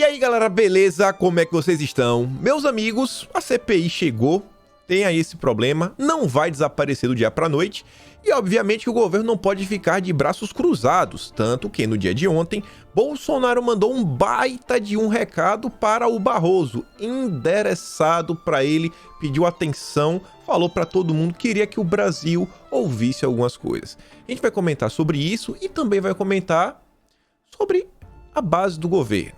aí, galera, beleza? Como é que vocês estão? Meus amigos, a CPI chegou, tem aí esse problema, não vai desaparecer do dia pra noite, e obviamente que o governo não pode ficar de braços cruzados, tanto que no dia de ontem, Bolsonaro mandou um baita de um recado para o Barroso, endereçado para ele, pediu atenção, falou para todo mundo, queria que o Brasil ouvisse algumas coisas. A gente vai comentar sobre isso e também vai comentar sobre a base do governo.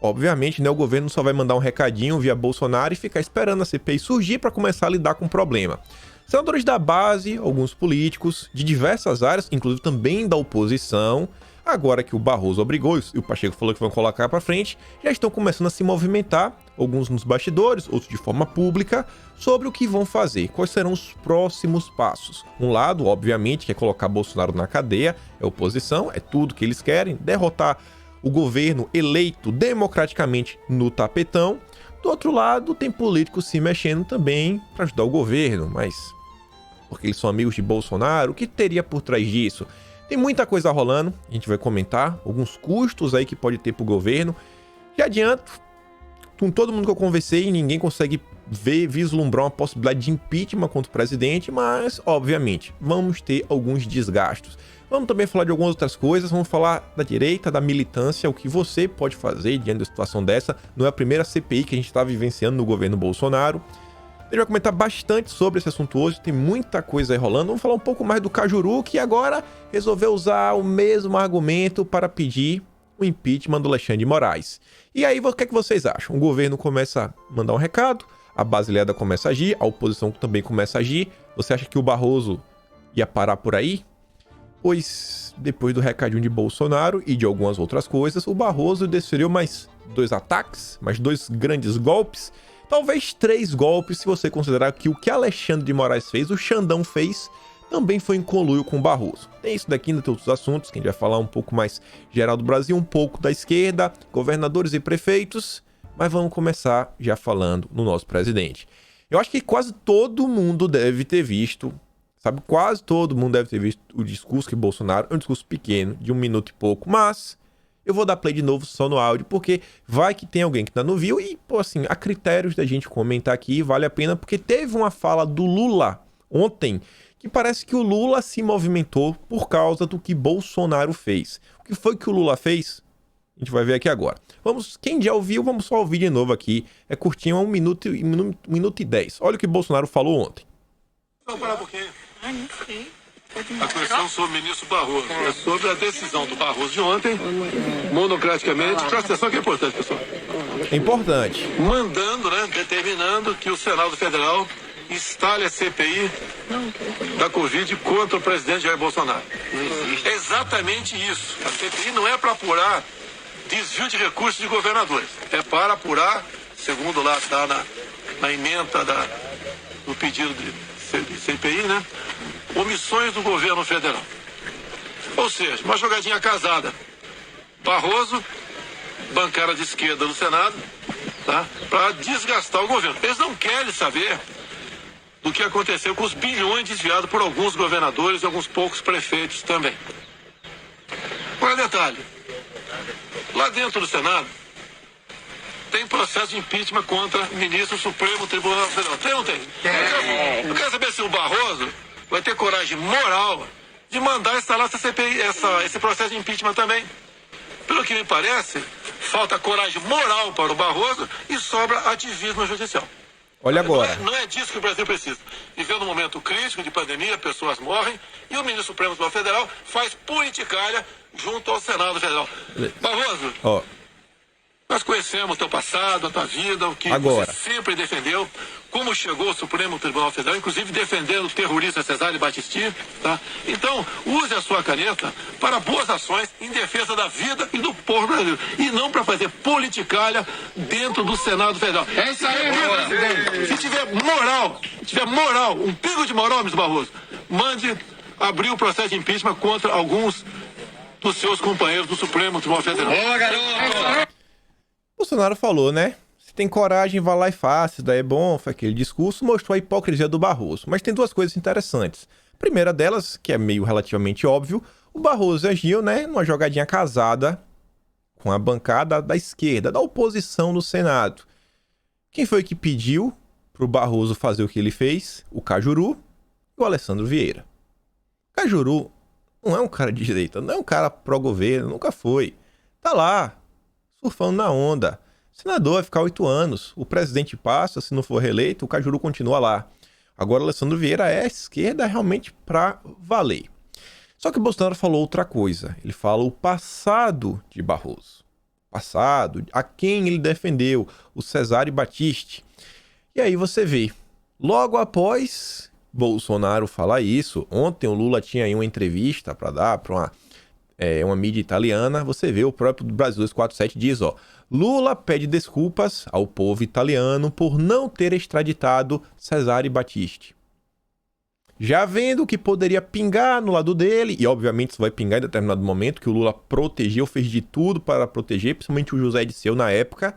Obviamente, né, o governo só vai mandar um recadinho via Bolsonaro e ficar esperando a CPI surgir para começar a lidar com o problema. Senadores da base, alguns políticos de diversas áreas, inclusive também da oposição, agora que o Barroso obrigou e o Pacheco falou que vão colocar para frente, já estão começando a se movimentar, alguns nos bastidores, outros de forma pública, sobre o que vão fazer, quais serão os próximos passos. Um lado, obviamente, que é colocar Bolsonaro na cadeia, é oposição, é tudo que eles querem, derrotar o governo eleito democraticamente no tapetão. Do outro lado, tem políticos se mexendo também para ajudar o governo, mas porque eles são amigos de Bolsonaro, o que teria por trás disso? Tem muita coisa rolando, a gente vai comentar, alguns custos aí que pode ter para o governo. Já adianto, com todo mundo que eu conversei, ninguém consegue vislumbrar uma possibilidade de impeachment contra o presidente, mas, obviamente, vamos ter alguns desgastos. Vamos também falar de algumas outras coisas, vamos falar da direita, da militância, o que você pode fazer diante da situação dessa. Não é a primeira CPI que a gente está vivenciando no governo Bolsonaro. A gente vai comentar bastante sobre esse assunto hoje, tem muita coisa aí rolando. Vamos falar um pouco mais do Cajuru, que agora resolveu usar o mesmo argumento para pedir o impeachment do Alexandre de Moraes. E aí, o que é que vocês acham? O governo começa a mandar um recado, a base aliada começa a agir, a oposição também começa a agir. Você acha que o Barroso ia parar por aí? Pois, depois do recadinho de Bolsonaro e de algumas outras coisas, o Barroso desferiu mais 2 ataques, mais 2 grandes golpes, talvez 3 golpes, se você considerar que o que Alexandre de Moraes fez, o Xandão fez, também foi em conluio com o Barroso. Tem isso daqui, ainda tem outros assuntos, que a gente vai falar um pouco mais geral do Brasil, um pouco da esquerda, governadores e prefeitos, mas vamos começar já falando no nosso presidente. Eu acho que quase todo mundo deve ter visto, quase todo mundo deve ter visto o discurso que Bolsonaro, é um discurso pequeno, de 1 minuto e pouco, mas eu vou dar play de novo só no áudio, porque vai que tem alguém que ainda não viu e, pô, assim, a critérios da gente comentar aqui, vale a pena, porque teve uma fala do Lula ontem, que parece que o Lula se movimentou por causa do que Bolsonaro fez. O que foi que o Lula fez? A gente vai ver aqui agora. Quem já ouviu, vamos só ouvir de novo aqui. É curtinho, 1 minuto e 10. Olha o que Bolsonaro falou ontem. Vamos parar um pouquinho. Não sei. A questão sobre o ministro Barroso. É sobre a decisão do Barroso de ontem, monocraticamente. Presta atenção que é importante, pessoal. É importante. Mandando, né, determinando que o Senado Federal instale a CPI da Covid contra o presidente Jair Bolsonaro. É exatamente isso. A CPI não é para apurar desvio de recursos de governadores. É para apurar, segundo lá está na ementa do pedido de CPI, né? Omissões do governo federal. Ou seja, uma jogadinha casada. Barroso, bancada de esquerda do Senado, tá? Para desgastar o governo. Eles não querem saber do que aconteceu com os bilhões desviados por alguns governadores e alguns poucos prefeitos também. Agora, detalhe. Lá dentro do Senado, tem processo de impeachment contra o ministro do Supremo Tribunal Federal. Tem ou não tem? Eu quero saber se o Barroso vai ter coragem moral de mandar instalar essa CPI, esse processo de impeachment também. Pelo que me parece, falta coragem moral para o Barroso e sobra ativismo judicial. Olha agora. Não é disso que o Brasil precisa. Vivendo um momento crítico de pandemia, pessoas morrem e o ministro Supremo Tribunal Federal faz politicalha junto ao Senado Federal. Barroso, nós conhecemos o teu passado, a tua vida, o que você sempre defendeu, como chegou ao Supremo Tribunal Federal, inclusive defendendo o terrorista Cesare Battisti, tá? Então, use a sua caneta para boas ações em defesa da vida e do povo brasileiro, e não para fazer politicalha dentro do Senado Federal. É isso aí, presidente. Se tiver moral, um pingo de moral, ministro Barroso, mande abrir o processo de impeachment contra alguns dos seus companheiros do Supremo Tribunal Federal. Boa, garoto! Bolsonaro falou, né? Se tem coragem, vá lá e faça, isso daí é bom, foi aquele discurso, mostrou a hipocrisia do Barroso. Mas tem 2 coisas interessantes. A primeira delas, que é meio relativamente óbvio, o Barroso agiu, né, numa jogadinha casada com a bancada da esquerda, da oposição no Senado. Quem foi que pediu para o Barroso fazer o que ele fez? O Cajuru e o Alessandro Vieira. O Cajuru não é um cara de direita, não é um cara pró-governo, nunca foi. Tá lá, surfando na onda. O senador vai ficar 8 anos, o presidente passa, se não for reeleito, o Cajuru continua lá. Agora o Alessandro Vieira é a esquerda realmente pra valer. Só que o Bolsonaro falou outra coisa. Ele fala o passado de Barroso. Passado, a quem ele defendeu, o Cesare Battisti. E aí você vê, logo após Bolsonaro falar isso, ontem o Lula tinha aí uma entrevista para dar para uma mídia italiana, você vê o próprio Brasil 247 diz, Lula pede desculpas ao povo italiano por não ter extraditado Cesare Battisti. Já vendo que poderia pingar no lado dele, e obviamente isso vai pingar em determinado momento, que o Lula protegeu, fez de tudo para proteger, principalmente o José Dirceu na época,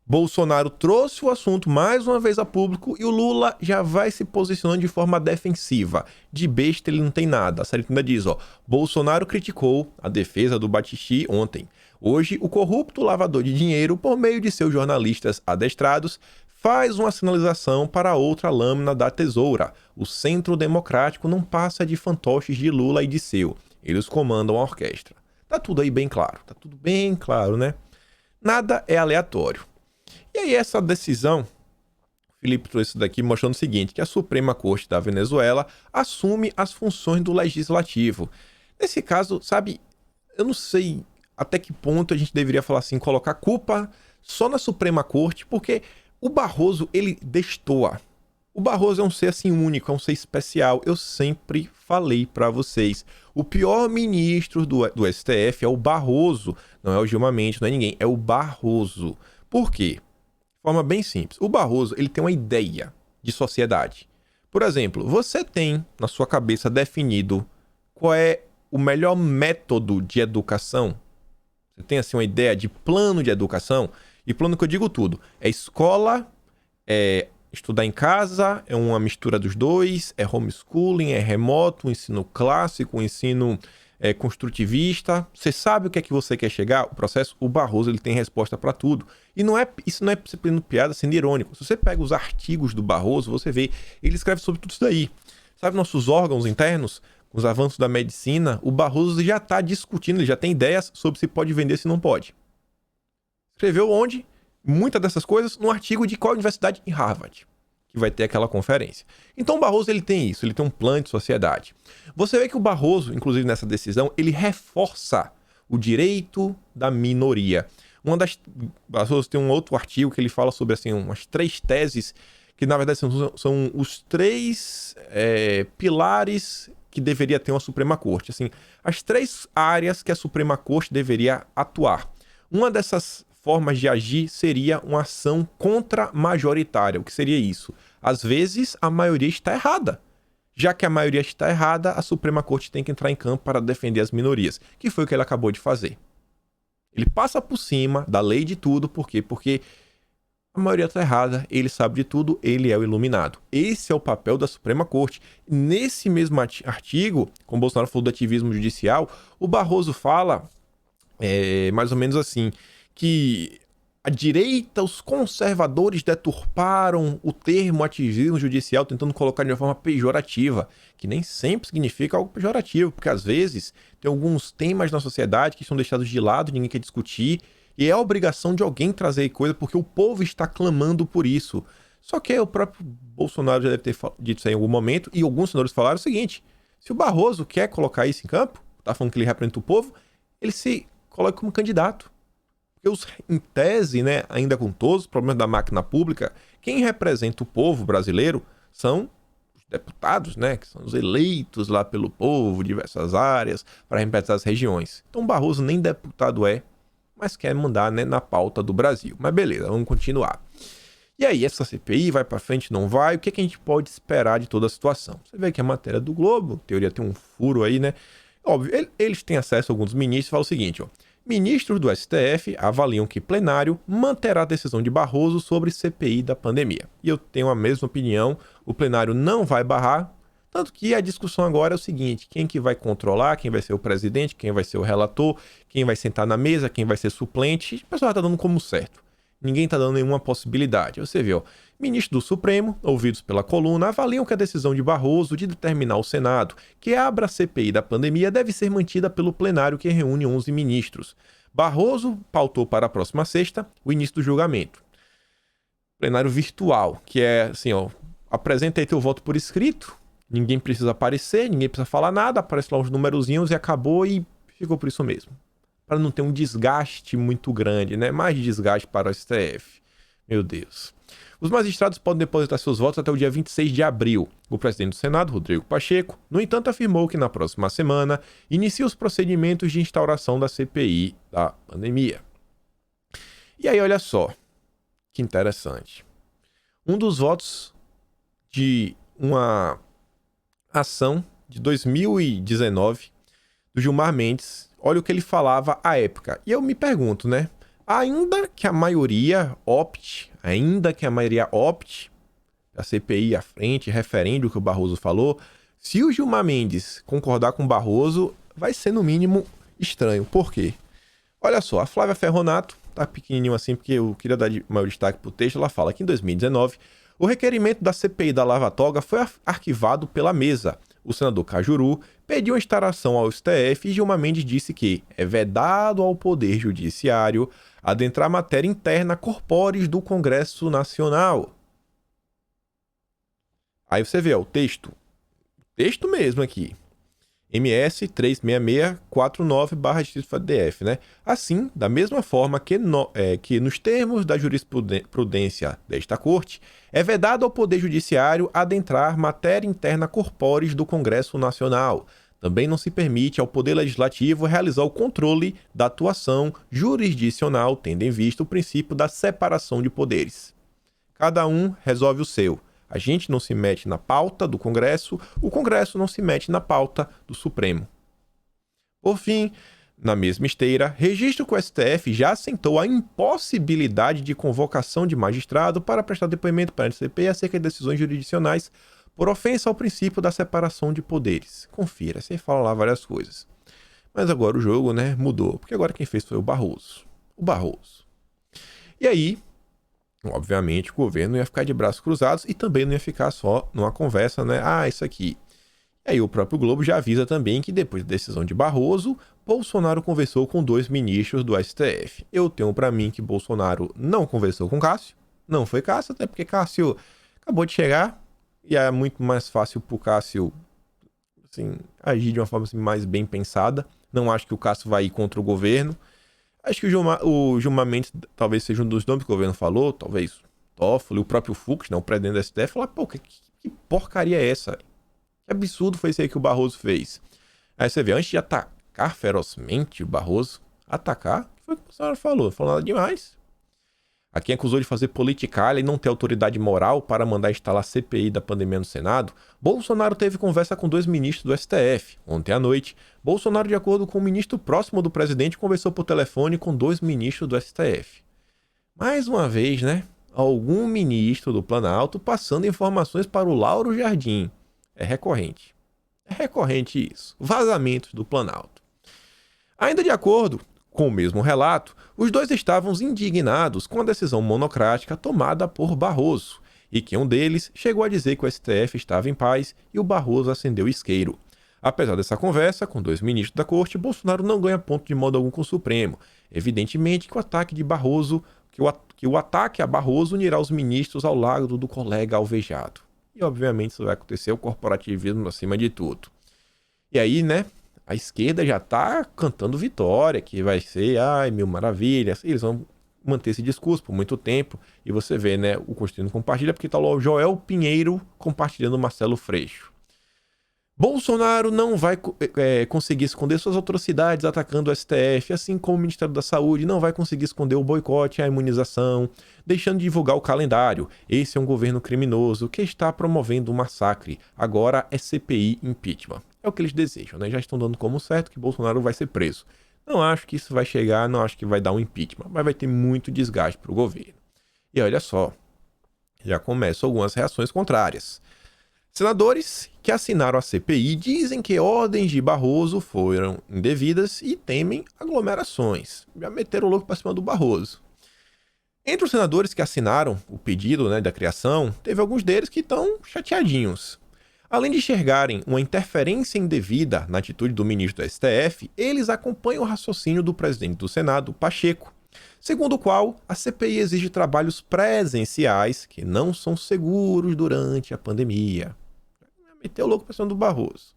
Bolsonaro trouxe o assunto mais uma vez a público e o Lula já vai se posicionando de forma defensiva. De besta ele não tem nada. A série ainda diz, Bolsonaro criticou a defesa do Battisti ontem. Hoje, o corrupto lavador de dinheiro, por meio de seus jornalistas adestrados, faz uma sinalização para outra lâmina da tesoura. O Centro Democrático não passa de fantoches de Lula e Dirceu. Eles comandam a orquestra. Tá tudo aí bem claro. Tá tudo bem claro, né? Nada é aleatório. E aí essa decisão, o Felipe trouxe isso daqui mostrando o seguinte, que a Suprema Corte da Venezuela assume as funções do Legislativo. Nesse caso, sabe, eu não sei até que ponto a gente deveria falar assim, colocar culpa só na Suprema Corte, porque o Barroso, ele destoa. O Barroso é um ser assim único, é um ser especial. Eu sempre falei pra vocês, o pior ministro do STF é o Barroso, não é o Gilmar Mendes, não é ninguém, é o Barroso. Por quê? De forma bem simples. O Barroso, ele tem uma ideia de sociedade. Por exemplo, você tem na sua cabeça definido qual é o melhor método de educação? Você tem assim uma ideia de plano de educação? E plano que eu digo tudo. É escola, é estudar em casa, é uma mistura dos dois, é homeschooling, é remoto, um ensino clássico, um ensino construtivista. Você sabe o que é que você quer chegar? O processo, o Barroso, ele tem resposta para tudo. E isso não é sendo piada, sendo irônico. Se você pega os artigos do Barroso, você vê, ele escreve sobre tudo isso daí. Sabe nossos órgãos internos, os avanços da medicina, o Barroso já está discutindo, ele já tem ideias sobre se pode vender, se não pode. Escreveu onde? Muitas dessas coisas no artigo de qual universidade? Em Harvard, que vai ter aquela conferência. Então o Barroso, ele tem isso, ele tem um plano de sociedade. Você vê que o Barroso, inclusive nessa decisão, ele reforça o direito da minoria. Barroso tem um outro artigo que ele fala sobre assim, umas 3 teses, que na verdade são os 3 pilares que deveria ter uma Suprema Corte. Assim, as 3 áreas que a Suprema Corte deveria atuar. Uma dessas formas de agir seria uma ação contra-majoritária. O que seria isso? Às vezes, a maioria está errada. Já que a maioria está errada, a Suprema Corte tem que entrar em campo para defender as minorias, que foi o que ele acabou de fazer. Ele passa por cima da lei de tudo, por quê? Porque a maioria está errada, ele sabe de tudo, ele é o iluminado. Esse é o papel da Suprema Corte. Nesse mesmo artigo, como o Bolsonaro falou do ativismo judicial, o Barroso fala mais ou menos assim, que a direita, os conservadores deturparam o termo ativismo judicial, tentando colocar de uma forma pejorativa, que nem sempre significa algo pejorativo, porque às vezes tem alguns temas na sociedade que são deixados de lado, ninguém quer discutir, e é a obrigação de alguém trazer coisa, porque o povo está clamando por isso. Só que o próprio Bolsonaro já deve ter dito isso em algum momento, e alguns senadores falaram o seguinte, se o Barroso quer colocar isso em campo, tá falando que ele representa o povo, ele se coloca como candidato. Porque em tese, né, ainda com todos os problemas da máquina pública, quem representa o povo brasileiro são os deputados, né, que são os eleitos lá pelo povo, diversas áreas, para representar as regiões. Então Barroso nem deputado mas quer mandar, né, na pauta do Brasil. Mas beleza, vamos continuar. E aí, essa CPI vai para frente, não vai? O que a gente pode esperar de toda a situação? Você vê que a matéria do Globo, em teoria tem um furo aí, né? Óbvio, eles têm acesso a alguns ministros e falam o seguinte, ministros do STF avaliam que plenário manterá a decisão de Barroso sobre CPI da pandemia. E eu tenho a mesma opinião, o plenário não vai barrar, Tanto que a discussão agora é o seguinte: quem que vai controlar, quem vai ser o presidente, quem vai ser o relator, quem vai sentar na mesa, quem vai ser suplente. O pessoal já tá dando como certo. Ninguém tá dando nenhuma possibilidade. Você vê, ó, ministros do Supremo, ouvidos pela coluna, avaliam que a decisão de Barroso de determinar ao Senado que abra a CPI da pandemia deve ser mantida pelo plenário que reúne 11 ministros. Barroso pautou para a próxima sexta o início do julgamento. Plenário virtual, que é assim, ó, apresenta aí teu voto por escrito, ninguém precisa aparecer, ninguém precisa falar nada, aparece lá os numerozinhos e acabou e ficou por isso mesmo. Para não ter um desgaste muito grande, né? Mais desgaste para o STF. Meu Deus. Os magistrados podem depositar seus votos até o dia 26 de abril. O presidente do Senado, Rodrigo Pacheco, no entanto, afirmou que na próxima semana inicia os procedimentos de instauração da CPI da pandemia. E aí, olha só, que interessante. Um dos votos de uma ação de 2019 do Gilmar Mendes, olha o que ele falava à época. E eu me pergunto, né? Ainda que a maioria opte, a CPI à frente, referendo o que o Barroso falou, se o Gilmar Mendes concordar com o Barroso, vai ser no mínimo estranho. Por quê? Olha só, a Flávia Ferronato, tá pequenininho assim porque eu queria dar maior destaque pro texto, ela fala que em 2019, o requerimento da CPI da Lava Toga foi arquivado pela mesa. O senador Cajuru pediu a instauração ao STF e Gilmar Mendes disse que é vedado ao Poder Judiciário adentrar matéria interna corpóreis do Congresso Nacional. Aí você vê, ó, o texto mesmo aqui. MS 36649/DF, né? Assim, da mesma forma que nos termos da jurisprudência desta Corte, é vedado ao Poder Judiciário adentrar matéria interna corpóreis do Congresso Nacional. Também não se permite ao Poder Legislativo realizar o controle da atuação jurisdicional, tendo em vista o princípio da separação de poderes. Cada um resolve o seu. A gente não se mete na pauta do Congresso, o Congresso não se mete na pauta do Supremo. Por fim, na mesma esteira, registro que o STF já assentou a impossibilidade de convocação de magistrado para prestar depoimento perante a CPI acerca de decisões jurisdicionais por ofensa ao princípio da separação de poderes. Confira, você fala lá várias coisas. Mas agora o jogo, né, mudou, porque agora quem fez foi o Barroso. E aí, obviamente, o governo ia ficar de braços cruzados e também não ia ficar só numa conversa, né? Isso aqui. E aí o próprio Globo já avisa também que depois da decisão de Barroso, Bolsonaro conversou com 2 ministros do STF. Eu tenho para mim que Bolsonaro não conversou com Cássio. Não foi Cássio, até porque Cássio acabou de chegar e é muito mais fácil pro Cássio assim, agir de uma forma assim, mais bem pensada. Não acho que o Cássio vai ir contra o governo. Acho que o Gilmar Mendes talvez seja um dos nomes que o governo falou, talvez Toffoli, o próprio Fux, né, o presidente do STF, falar, pô, que porcaria é essa? Que absurdo foi isso aí que o Barroso fez. Aí você vê, antes de atacar ferozmente o Barroso, foi o que o Bolsonaro falou, não falou nada demais. A quem acusou de fazer politicalha e não ter autoridade moral para mandar instalar a CPI da pandemia no Senado, Bolsonaro teve conversa com 2 ministros do STF. Ontem à noite, Bolsonaro, de acordo com um ministro próximo do presidente, conversou por telefone com 2 ministros do STF. Mais uma vez, né? Algum ministro do Planalto passando informações para o Lauro Jardim. É recorrente. É recorrente isso. Vazamentos do Planalto. Ainda de acordo com o mesmo relato, os 2 estavam indignados com a decisão monocrática tomada por Barroso, e que um deles chegou a dizer que o STF estava em paz e o Barroso acendeu o isqueiro. Apesar dessa conversa com 2 ministros da corte, Bolsonaro não ganha ponto de modo algum com o Supremo. Evidentemente que o ataque a Barroso unirá os ministros ao lado do colega alvejado. E obviamente isso vai acontecer, o corporativismo acima de tudo. E aí, né? A esquerda já tá cantando vitória, que vai ser, mil maravilhas. Eles vão manter esse discurso por muito tempo. E você vê, né, o Constantino compartilha, porque tá lá o Joel Pinheiro compartilhando o Marcelo Freixo. Bolsonaro não vai conseguir esconder suas atrocidades atacando o STF, assim como o Ministério da Saúde não vai conseguir esconder o boicote à imunização, deixando de divulgar o calendário. Esse é um governo criminoso que está promovendo um massacre. Agora é CPI impeachment. É o que eles desejam, né? Já estão dando como certo que Bolsonaro vai ser preso. Não acho que isso vai chegar, não acho que vai dar um impeachment, mas vai ter muito desgaste para o governo. E olha só, já começam algumas reações contrárias. Senadores que assinaram a CPI dizem que ordens de Barroso foram indevidas e temem aglomerações. Já meteram o louco para cima do Barroso. Entre os senadores que assinaram o pedido, da criação, teve alguns deles que estão chateadinhos. Além de enxergarem uma interferência indevida na atitude do ministro do STF, eles acompanham o raciocínio do presidente do Senado, Pacheco, segundo o qual a CPI exige trabalhos presenciais que não são seguros durante a pandemia. Meteu o louco para cima do Barroso.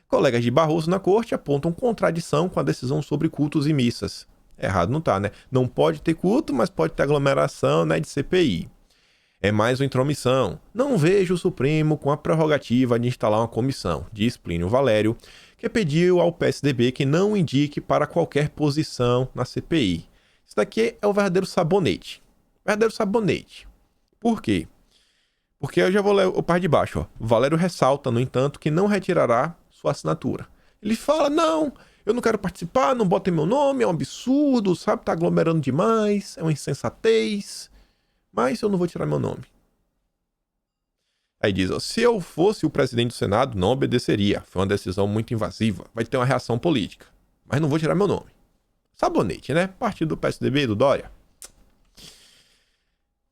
Colegas de Barroso na corte apontam contradição com a decisão sobre cultos e missas. Errado não tá, né? Não pode ter culto, mas pode ter aglomeração, de CPI. É mais uma intromissão. Não vejo o Supremo com a prerrogativa de instalar uma comissão, diz Plínio Valério, que pediu ao PSDB que não indique para qualquer posição na CPI. Isso daqui é o verdadeiro sabonete. Verdadeiro sabonete. Por quê? Porque eu já vou ler o par de baixo. Ó. Valério ressalta, no entanto, que não retirará sua assinatura. Ele fala, não, eu não quero participar, não botem meu nome, é um absurdo, sabe? Tá aglomerando demais, é uma insensatez, mas eu não vou tirar meu nome. Aí diz, ó, se eu fosse o presidente do Senado, não obedeceria. Foi uma decisão muito invasiva, vai ter uma reação política, mas não vou tirar meu nome. Sabonete, né? Partido do PSDB, do Dória.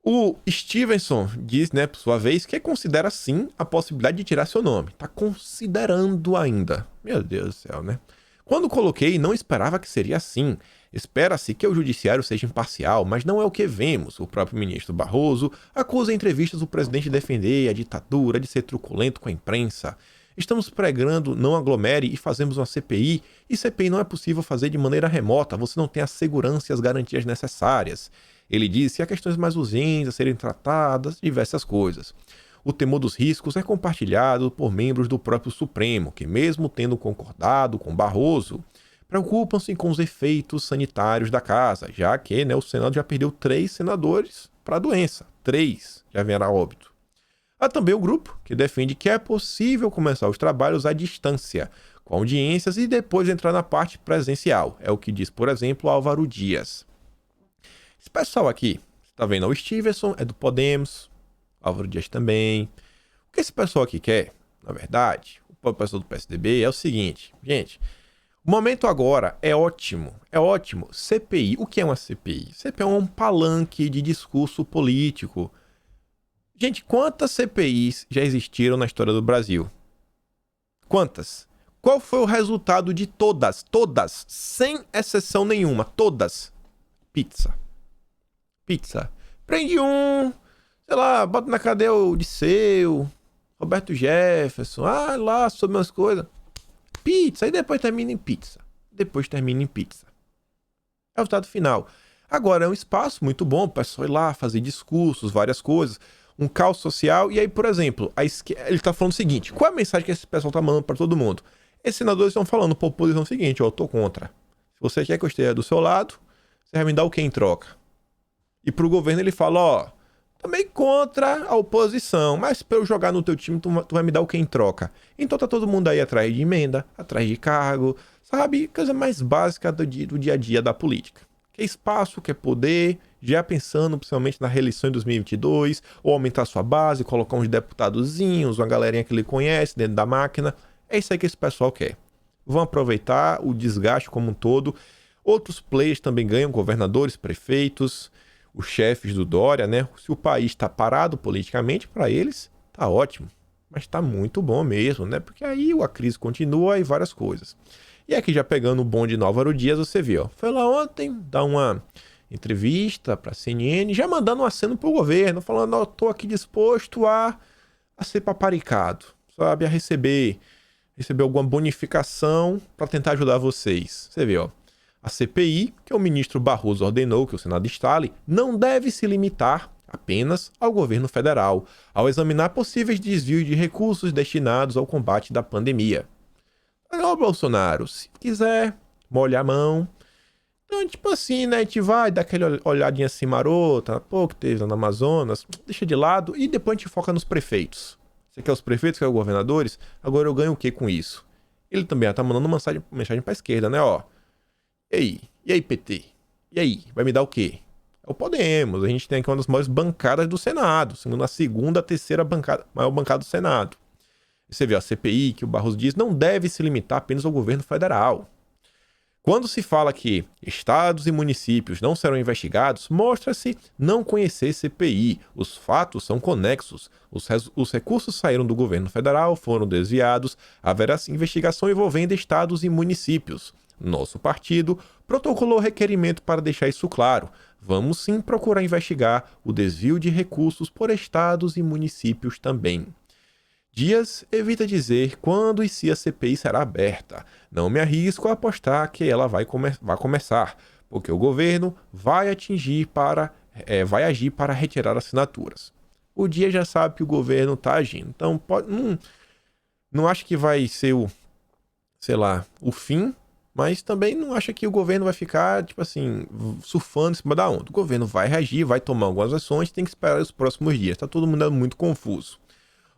O Stevenson diz, por sua vez, que considera sim a possibilidade de tirar seu nome. Tá considerando ainda. Meu Deus do céu, né? Quando coloquei, não esperava que seria assim. Espera-se que o judiciário seja imparcial, mas não é o que vemos. O próprio ministro Barroso acusa em entrevistas o presidente de defender a ditadura, de ser truculento com a imprensa. Estamos pregando não aglomere e fazemos uma CPI, e CPI não é possível fazer de maneira remota, você não tem a segurança e as garantias necessárias. Ele disse que há questões mais urgentes a serem tratadas, diversas coisas. O temor dos riscos é compartilhado por membros do próprio Supremo, que mesmo tendo concordado com Barroso, preocupam-se com os efeitos sanitários da casa, já que o Senado já perdeu 3 senadores para a doença. 3 já vieram a óbito. Há também o grupo que defende que é possível começar os trabalhos à distância, com audiências e depois entrar na parte presencial. É o que diz, por exemplo, Álvaro Dias. Esse pessoal aqui, você tá vendo, o Stevenson é do Podemos, Álvaro Dias também. O que esse pessoal aqui quer, na verdade, o pessoal do PSDB, é o seguinte, gente, o momento agora é ótimo, CPI, o que é uma CPI? CPI é um palanque de discurso político. Gente, quantas CPIs já existiram na história do Brasil? Quantas? Qual foi o resultado de todas? Todas, sem exceção nenhuma, todas. Pizza. Prende um, sei lá, bota na cadeia o Disseu, Roberto Jefferson, lá sobre umas coisas. Pizza, e depois termina em pizza. É o resultado final. Agora é um espaço muito bom para o pessoal ir lá fazer discursos, várias coisas, um caos social. E aí, por exemplo, ele está falando o seguinte: qual é a mensagem que esse pessoal está mandando para todo mundo? Esses senadores estão falando para a oposição o seguinte: eu tô contra. Se você quer que eu esteja do seu lado, você vai me dar o que em troca? E pro governo ele fala, também contra a oposição, mas para eu jogar no teu time, tu vai me dar o que em troca? Então tá todo mundo aí atrás de emenda, atrás de cargo, sabe? Coisa mais básica do dia a dia da política. Quer espaço, quer poder, já pensando principalmente na reeleição em 2022, ou aumentar sua base, colocar uns deputadozinhos, uma galerinha que ele conhece dentro da máquina. É isso aí que esse pessoal quer. Vão aproveitar o desgaste como um todo. Outros players também ganham, governadores, prefeitos, os chefes do Dória, Se o país está parado politicamente, para eles, tá ótimo. Mas tá muito bom mesmo, Porque aí a crise continua e várias coisas. E aqui já pegando o bonde de Álvaro Dias, você viu, foi lá ontem dar uma entrevista para a CNN, já mandando um aceno pro governo, falando, eu tô aqui disposto a ser paparicado, sabe, a receber alguma bonificação para tentar ajudar vocês. Você vê, a CPI, que o ministro Barroso ordenou que o Senado instale, não deve se limitar apenas ao governo federal, ao examinar possíveis desvios de recursos destinados ao combate da pandemia. Ô Bolsonaro, se quiser molhar a mão, então tipo assim, a gente vai dar aquela olhadinha assim marota, que teve lá no Amazonas, deixa de lado e depois a gente foca nos prefeitos. Você quer os prefeitos, quer os governadores? Agora eu ganho o que com isso? Ele também tá mandando uma mensagem pra esquerda, E aí, PT? E aí, vai me dar o quê? É o Podemos. A gente tem aqui uma das maiores bancadas do Senado. A segunda, terceira bancada, maior bancada do Senado. Você vê a CPI, que o Barroso diz, não deve se limitar apenas ao governo federal. Quando se fala que estados e municípios não serão investigados, mostra-se não conhecer CPI. Os fatos são conexos. Os recursos saíram do governo federal, foram desviados, haverá investigação envolvendo estados e municípios. Nosso partido protocolou requerimento para deixar isso claro. Vamos sim procurar investigar o desvio de recursos por estados e municípios também. Dias evita dizer quando e se a CPI será aberta. Não me arrisco a apostar que ela vai começar, porque o governo vai agir para retirar assinaturas. O Dias já sabe que o governo está agindo, então não acho que vai ser o fim, mas também não acho que o governo vai ficar, surfando em cima da onda. O governo vai reagir, vai tomar algumas ações, tem que esperar os próximos dias. Está todo mundo muito confuso.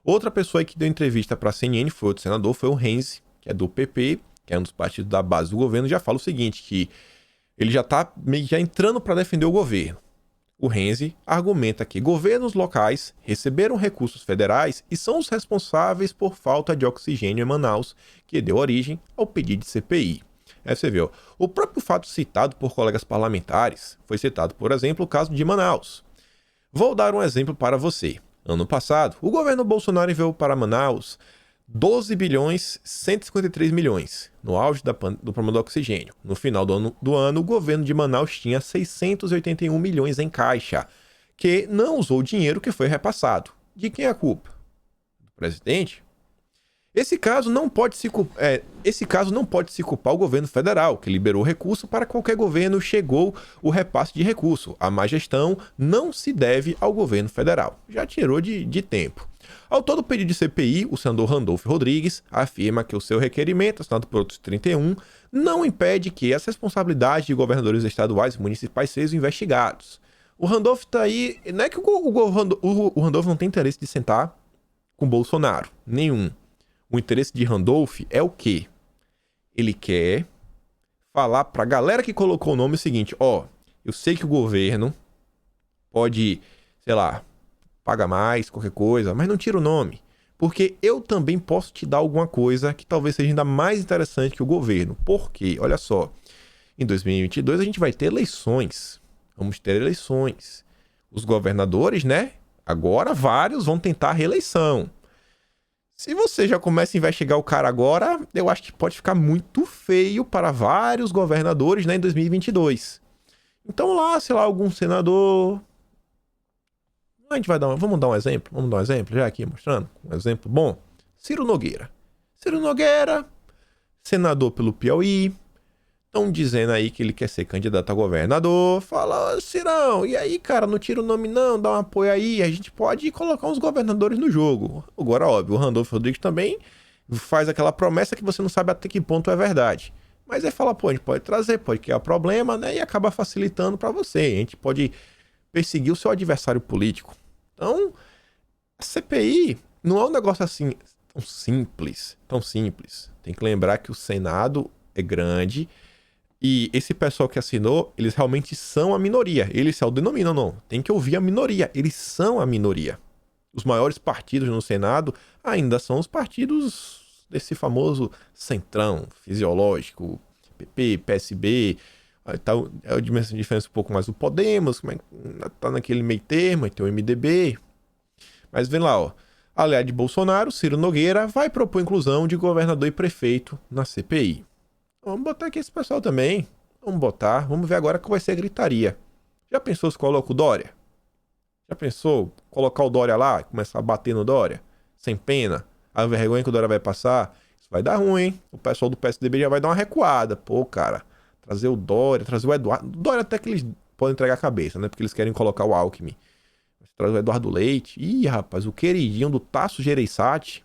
Outra pessoa que deu entrevista para a CNN foi outro senador, foi o Renzi, que é do PP, que é um dos partidos da base do governo, já fala o seguinte, que ele já está meio já entrando para defender o governo. O Renzi argumenta que governos locais receberam recursos federais e são os responsáveis por falta de oxigênio em Manaus, que deu origem ao pedido de CPI. Aí você vê, o próprio fato citado por colegas parlamentares foi citado, por exemplo, o caso de Manaus. Vou dar um exemplo para você. Ano passado, o governo Bolsonaro enviou para Manaus 12 bilhões 153 milhões, no auge do problema do oxigênio. No final do ano, o governo de Manaus tinha 681 milhões em caixa, que não usou o dinheiro que foi repassado. De quem é a culpa? Do presidente? Esse caso não pode se culpar o governo federal, que liberou recurso para qualquer governo, chegou o repasse de recurso. A má gestão não se deve ao governo federal. Já tirou de tempo. Ao todo pedido de CPI, o senador Randolfo Rodrigues afirma que o seu requerimento, assinado por outros 31, não impede que as responsabilidades de governadores estaduais e municipais sejam investigados. O Randolfo está aí... Não é que o Randolfo não tem interesse de sentar com Bolsonaro. Nenhum. O interesse de Randolph é o quê? Ele quer falar pra galera que colocou o nome o seguinte, eu sei que o governo pode, paga mais, qualquer coisa, mas não tira o nome, porque eu também posso te dar alguma coisa que talvez seja ainda mais interessante que o governo. Por quê? Olha só, em 2022 a gente vai ter eleições, vamos ter eleições. Os governadores, agora vários vão tentar a reeleição. Se você já começa a investigar o cara agora, eu acho que pode ficar muito feio para vários governadores, em 2022. Então lá, algum senador... Vamos dar um exemplo, já aqui mostrando um exemplo bom. Ciro Nogueira, senador pelo Piauí. Estão dizendo aí que ele quer ser candidato a governador. Fala, Cirão, e aí, cara, não tira o nome não, dá um apoio aí. A gente pode colocar uns governadores no jogo. Agora, óbvio, o Randolfo Rodrigues também faz aquela promessa que você não sabe até que ponto é verdade. Mas aí fala, a gente pode trazer, pode criar problema, e acaba facilitando para você. A gente pode perseguir o seu adversário político. Então, a CPI não é um negócio assim tão simples. Tem que lembrar que o Senado é grande. E esse pessoal que assinou, eles realmente são a minoria. Eles se autodenominam, não. Tem que ouvir a minoria. Eles são a minoria. Os maiores partidos no Senado ainda são os partidos desse famoso centrão fisiológico. PP, PSB. É a diferença um pouco mais do Podemos. Tá naquele meio termo. Aí tem o MDB. Mas vem lá, aliado de Bolsonaro, Ciro Nogueira, vai propor inclusão de governador e prefeito na CPI. Vamos botar aqui esse pessoal também. Vamos ver agora qual vai ser a gritaria. Já pensou se coloca o Dória? Já pensou colocar o Dória lá e começar a bater no Dória? Sem pena? A vergonha que o Dória vai passar? Isso vai dar ruim, hein? O pessoal do PSDB já vai dar uma recuada. Cara, trazer o Dória, trazer o Eduardo... O Dória até que eles podem entregar a cabeça, porque eles querem colocar o Alckmin. Trazer o Eduardo Leite. Ih, rapaz, o queridinho do Tasso Gereissati.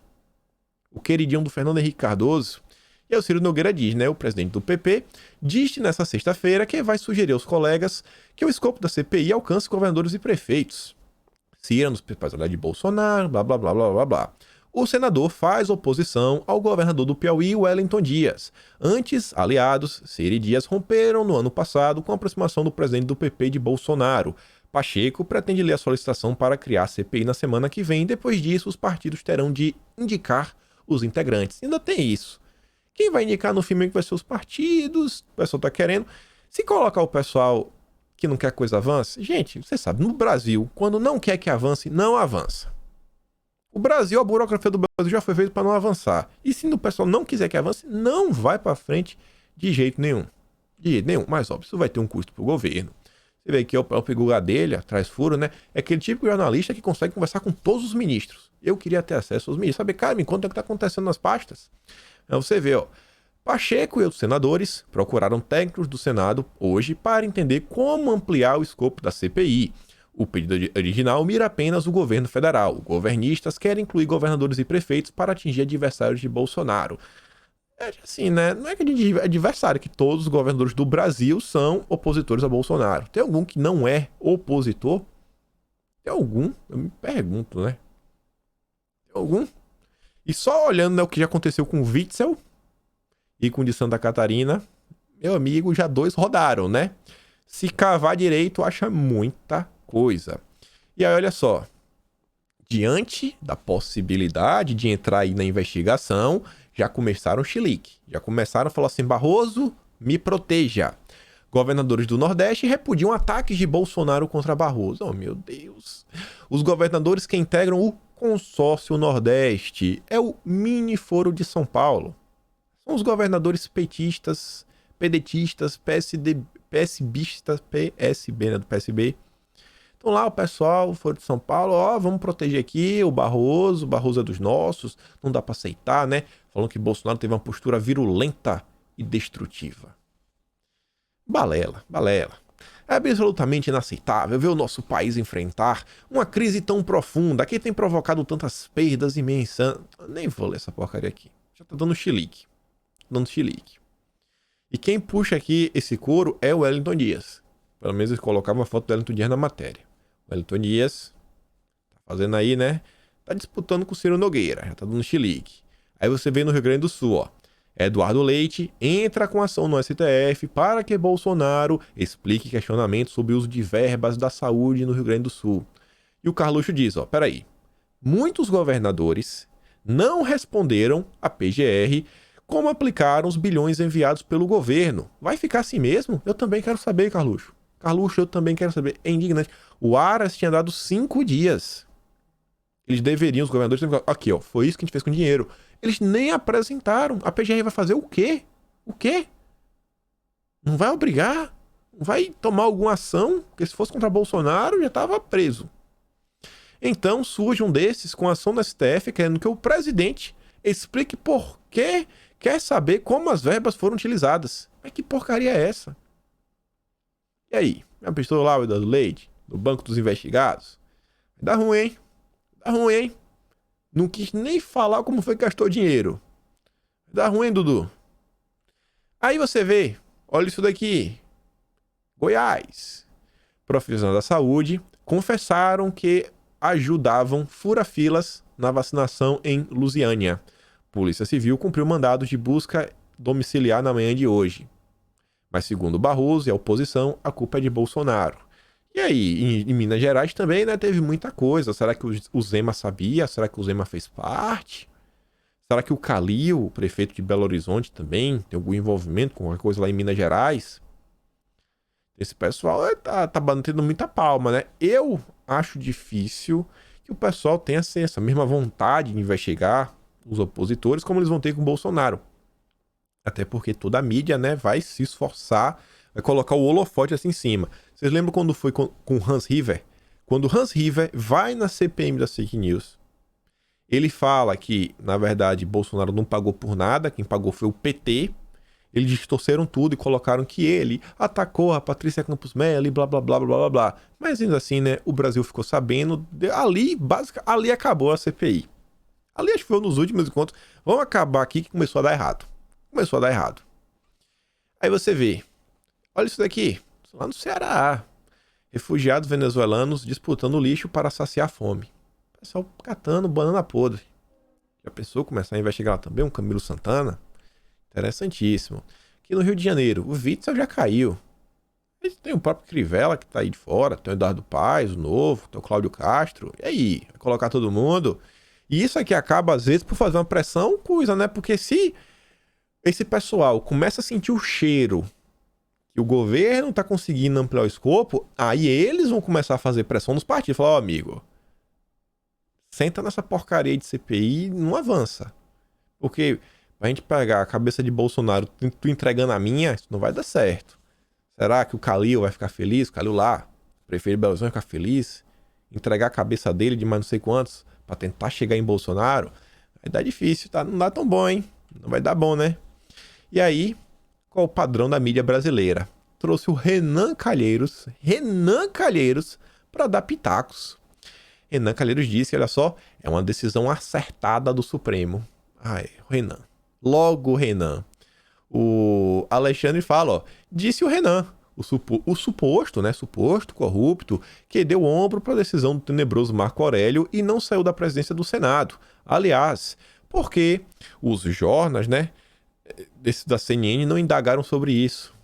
O queridinho do Fernando Henrique Cardoso. E aí o Ciro Nogueira diz, o presidente do PP, disse nessa sexta-feira que vai sugerir aos colegas que o escopo da CPI alcance governadores e prefeitos. Ciro nos principais aliados de Bolsonaro, blá, blá, blá, blá, blá, blá. O senador faz oposição ao governador do Piauí, Wellington Dias. Antes, aliados, Ciro e Dias romperam no ano passado com a aproximação do presidente do PP de Bolsonaro. Pacheco pretende ler a solicitação para criar a CPI na semana que vem. Depois disso, os partidos terão de indicar os integrantes. Ainda tem isso. Quem vai indicar no fim meio que vai ser os partidos, o pessoal tá querendo. Se colocar o pessoal que não quer que a coisa avance, gente, você sabe, no Brasil, quando não quer que avance, não avança. O Brasil, a burocracia do Brasil já foi feita para não avançar. E se o pessoal não quiser que avance, não vai para frente de jeito nenhum. De jeito nenhum. Mas, óbvio, isso vai ter um custo pro governo. Você vê que o próprio Gugadelha, traz furo, né? É aquele tipo de jornalista que consegue conversar com todos os ministros. Eu queria ter acesso aos ministros. Saber, cara, me conta o que tá acontecendo nas pastas. Então você vê, ó. Pacheco e outros senadores procuraram técnicos do Senado hoje para entender como ampliar o escopo da CPI. O pedido original mira apenas o governo federal. Governistas querem incluir governadores e prefeitos para atingir adversários de Bolsonaro. É assim, né? Não é que é adversário, que todos os governadores do Brasil são opositores a Bolsonaro. Tem algum que não é opositor? Tem algum? Eu me pergunto, né? Tem algum? E só olhando, né, o que já aconteceu com o Witzel e com o de Santa Catarina, meu amigo, já 2 rodaram, né? Se cavar direito, acha muita coisa. E aí, olha só. Diante da possibilidade de entrar aí na investigação, já começaram o chilique. Já começaram a falar assim, Barroso, me proteja. Governadores do Nordeste repudiam ataques de Bolsonaro contra Barroso. Oh, meu Deus. Os governadores que integram o consórcio Nordeste é o mini foro de São Paulo. São os governadores petistas, pedetistas, PSBistas, PSB, né, do PSB. Então lá o pessoal foi de São Paulo, ó, vamos proteger aqui o Barroso é dos nossos, não dá pra aceitar, né? Falando que Bolsonaro teve uma postura virulenta e destrutiva. Balela. É absolutamente inaceitável ver o nosso país enfrentar uma crise tão profunda que tem provocado tantas perdas imensas. Nem vou ler essa porcaria aqui. Já tá dando chilique. E quem puxa aqui esse coro é o Wellington Dias. Pelo menos eles colocavam uma foto do Wellington Dias na matéria. O Wellington Dias tá fazendo aí, né? Tá disputando com o Ciro Nogueira. Já tá dando chilique. Aí você vê no Rio Grande do Sul, ó. Eduardo Leite entra com ação no STF para que Bolsonaro explique questionamentos sobre o uso de verbas da saúde no Rio Grande do Sul. E o Carluxo diz, ó, peraí. Muitos governadores não responderam à PGR como aplicaram os bilhões enviados pelo governo. Vai ficar assim mesmo? Eu também quero saber, Carluxo. Carluxo, eu também quero saber. É indignante. O Aras tinha dado 5 dias. Eles deveriam, os governadores, aqui, ó, foi isso que a gente fez com o dinheiro. Eles nem apresentaram. A PGR vai fazer o quê? O quê? Não vai obrigar? Não vai tomar alguma ação? Porque se fosse contra Bolsonaro, já estava preso. Então surge um desses com ação do STF, querendo que o presidente explique por que quer saber como as verbas foram utilizadas. Mas que porcaria é essa? E aí? Já pensou lá o Eduardo Leite, no banco dos investigados? Dá ruim, hein? Dá ruim, hein? Não quis nem falar como foi que gastou dinheiro. Dá ruim, Dudu. Aí você vê, olha isso daqui. Goiás. Profissionais da saúde confessaram que ajudavam fura-filas na vacinação em Lusiânia. Polícia Civil cumpriu mandados de busca domiciliar na manhã de hoje. Mas segundo Barroso e a oposição, a culpa é de Bolsonaro. E aí, em Minas Gerais também, né, teve muita coisa. Será que o Zema sabia? Será que o Zema fez parte? Será que o Calil, o prefeito de Belo Horizonte, também tem algum envolvimento com alguma coisa lá em Minas Gerais? Esse pessoal tá batendo muita palma, né? Eu acho difícil que o pessoal tenha assim, essa mesma vontade de investigar os opositores como eles vão ter com o Bolsonaro. Até porque toda a mídia, né, vai se esforçar, vai colocar o holofote assim em cima. Vocês lembram quando foi com Hans River? Quando Hans River vai na CPM das fake news, ele fala que, na verdade, Bolsonaro não pagou por nada, quem pagou foi o PT. Eles distorceram tudo e colocaram que ele atacou a Patrícia Campos Mello e blá, blá, blá, blá, blá, blá. Mas ainda assim, né, o Brasil ficou sabendo, ali acabou a CPI. Ali acho que foi nos últimos encontros. Vamos acabar aqui que começou a dar errado. Aí você vê, olha isso daqui, lá no Ceará. Refugiados venezuelanos disputando lixo para saciar a fome. O pessoal catando banana podre. Já pensou começar a investigar lá também? Um Camilo Santana? Interessantíssimo. Aqui no Rio de Janeiro, o Witzel já caiu. Tem o próprio Crivella que tá aí de fora, tem o Eduardo Paes, o novo, tem o Cláudio Castro. E aí? Vai colocar todo mundo? E isso aqui acaba, às vezes, por fazer uma pressão, coisa, né? Porque se esse pessoal começa a sentir o cheiro que o governo tá conseguindo ampliar o escopo, aí eles vão começar a fazer pressão nos partidos. Falar, ó, amigo, senta nessa porcaria de CPI e não avança. Porque pra gente pegar a cabeça de Bolsonaro, tu entregando a minha, isso não vai dar certo. Será que o Calil vai ficar feliz? O Calil lá, prefeito de Belo Horizonte, vai ficar feliz? Entregar a cabeça dele de mais não sei quantos pra tentar chegar em Bolsonaro? Vai dar difícil, tá? Não dá tão bom, hein? Não vai dar bom, né? E aí, qual o padrão da mídia brasileira? Trouxe o Renan Calheiros para dar pitacos. Renan Calheiros disse, olha só, é uma decisão acertada do Supremo. Ai, Renan. Logo, Renan. O Alexandre fala, ó, disse o Renan, o suposto corrupto, que deu ombro para a decisão do tenebroso Marco Aurélio e não saiu da presidência do Senado. Aliás, porque os jornais, né, desses da CNN não indagaram sobre isso.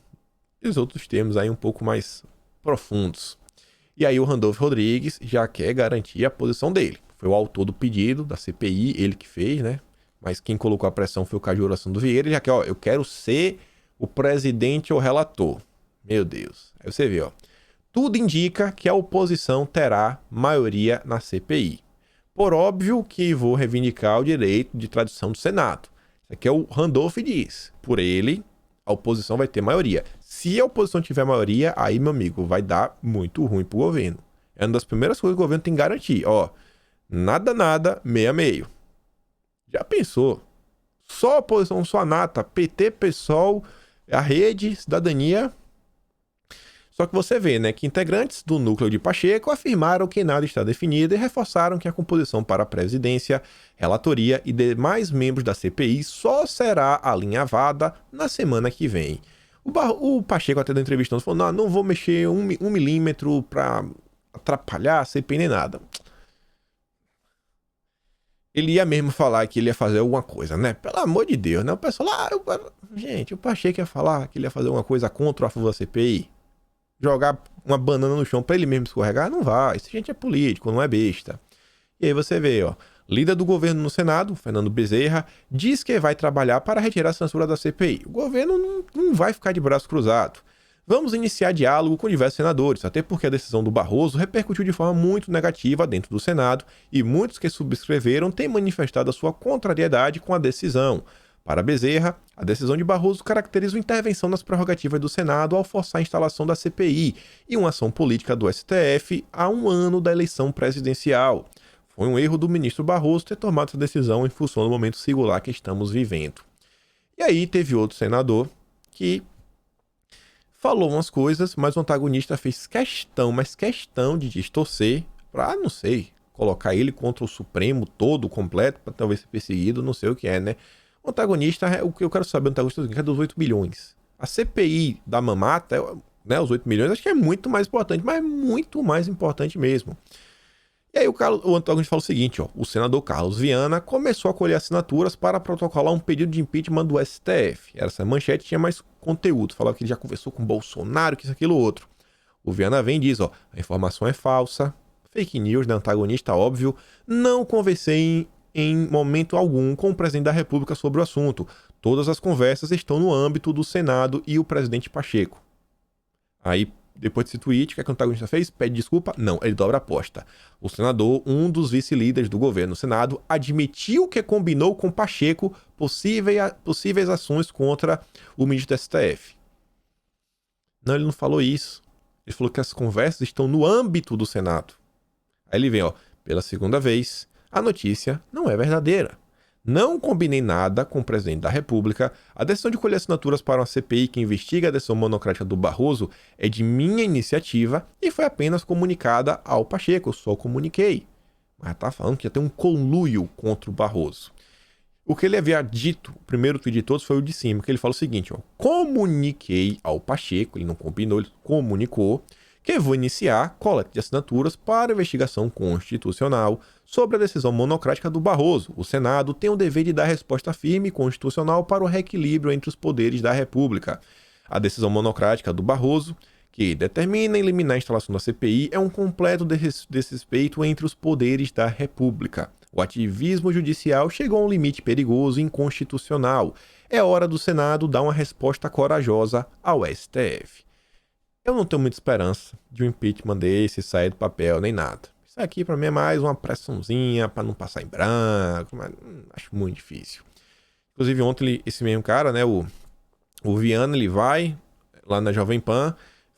E os outros termos aí um pouco mais profundos. E aí o Randolfo Rodrigues já quer garantir a posição dele. Foi o autor do pedido da CPI, ele que fez, né? Mas quem colocou a pressão foi o Caju Oração do Vieira. Ele já quer, ó, eu quero ser o presidente ou relator. Meu Deus. Aí você vê, ó. Tudo indica que a oposição terá maioria na CPI. Por óbvio que vou reivindicar o direito de tradição do Senado. Isso aqui é o Randolph diz. Por ele, a oposição vai ter maioria. Se a oposição tiver maioria, aí, meu amigo, vai dar muito ruim pro governo. É uma das primeiras coisas que o governo tem que garantir. Ó, nada, meio a meio. Já pensou? Só oposição, só a nata. PT, PSOL, a Rede, Cidadania. Só que você vê, né, que integrantes do núcleo de Pacheco afirmaram que nada está definido e reforçaram que a composição para a presidência, relatoria e demais membros da CPI só será alinhavada na semana que vem. O Pacheco até da entrevista falou, não vou mexer um milímetro para atrapalhar a CPI nem nada. Ele ia mesmo falar que ele ia fazer alguma coisa, né? Pelo amor de Deus, né? O pessoal gente, o Pacheco ia falar que ele ia fazer alguma coisa contra ou a favor da CPI. Jogar uma banana no chão pra ele mesmo escorregar? Não vai. Esse gente é político, não é besta. E aí você vê, ó. Líder do governo no Senado, Fernando Bezerra, diz que vai trabalhar para retirar a censura da CPI. O governo não vai ficar de braço cruzado. Vamos iniciar diálogo com diversos senadores, até porque a decisão do Barroso repercutiu de forma muito negativa dentro do Senado e muitos que subscreveram têm manifestado a sua contrariedade com a decisão. Para Bezerra, a decisão de Barroso caracteriza uma intervenção nas prerrogativas do Senado ao forçar a instalação da CPI e uma ação política do STF há um ano da eleição presidencial. Foi um erro do ministro Barroso ter tomado essa decisão em função do momento singular que estamos vivendo. E aí teve outro senador que falou umas coisas, mas o antagonista fez questão de distorcer para, não sei, colocar ele contra o Supremo todo, completo, para talvez ser perseguido, não sei o que é, né? O antagonista, o que eu quero saber, o antagonista é dos 8 bilhões. A CPI da mamata, né, os 8 milhões, acho que é muito mais importante, mas muito mais importante mesmo. E aí o antagonista fala o seguinte, ó, o senador Carlos Viana começou a colher assinaturas para protocolar um pedido de impeachment do STF. Essa manchete tinha mais conteúdo, falava que ele já conversou com o Bolsonaro, que isso, aquilo, outro. O Viana vem e diz, ó, a informação é falsa, fake news, né, antagonista, óbvio, não conversei em momento algum com o presidente da República sobre o assunto. Todas as conversas estão no âmbito do Senado e o presidente Pacheco. Aí, depois desse tweet, o que a antagonista fez? Pede desculpa? Não, ele dobra a aposta. O senador, um dos vice-líderes do governo no Senado, admitiu que combinou com Pacheco possíveis ações contra o ministro do STF. Não, ele não falou isso. Ele falou que as conversas estão no âmbito do Senado. Aí ele vem, ó, pela segunda vez, a notícia não é verdadeira. Não combinei nada com o presidente da República. A decisão de colher assinaturas para uma CPI que investiga a decisão monocrática do Barroso é de minha iniciativa e foi apenas comunicada ao Pacheco. Eu só comuniquei. Mas tá falando que ia ter um conluio contra o Barroso. O que ele havia dito, o primeiro tweet de todos, foi o de cima, que ele fala o seguinte, ó, comuniquei ao Pacheco, ele não combinou, ele comunicou, que vou iniciar coleta de assinaturas para investigação constitucional sobre a decisão monocrática do Barroso. O Senado tem o dever de dar resposta firme e constitucional para o reequilíbrio entre os poderes da República. A decisão monocrática do Barroso, que determina eliminar a instalação da CPI, é um completo desrespeito entre os poderes da República. O ativismo judicial chegou a um limite perigoso e inconstitucional. É hora do Senado dar uma resposta corajosa ao STF. Eu não tenho muita esperança de um impeachment desse sair do papel, nem nada. Isso aqui pra mim é mais uma pressãozinha pra não passar em branco, mas acho muito difícil. Inclusive ontem esse mesmo cara, né, o Viana, ele vai lá na Jovem Pan,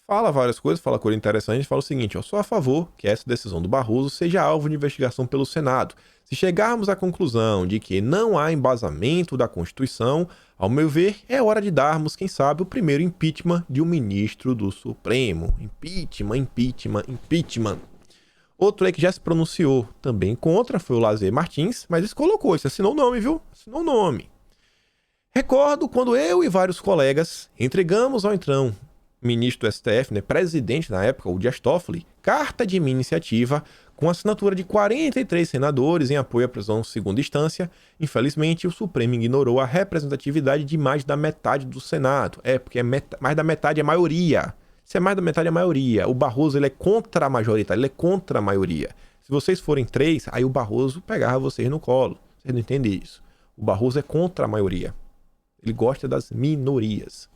fala várias coisas, fala coisa interessante, fala o seguinte: eu sou a favor que essa decisão do Barroso seja alvo de investigação pelo Senado. Se chegarmos à conclusão de que não há embasamento da Constituição, ao meu ver, é hora de darmos, quem sabe, o primeiro impeachment de um ministro do Supremo. Impeachment. Outro aí que já se pronunciou também contra foi o Lazer Martins, mas ele colocou, ele assinou o nome, viu? Assinou o nome. Recordo quando eu e vários colegas entregamos ao então ministro do STF, né, presidente na época, o Dias Toffoli, carta de minha iniciativa com assinatura de 43 senadores em apoio à prisão em segunda instância. Infelizmente, o Supremo ignorou a representatividade de mais da metade do Senado. Porque mais da metade é maioria. Se é mais da metade é maioria. O Barroso, ele é contra a majoritária, ele é contra a maioria. Se vocês forem 3, aí o Barroso pegava vocês no colo. Vocês não entendem isso. O Barroso é contra a maioria. Ele gosta das minorias.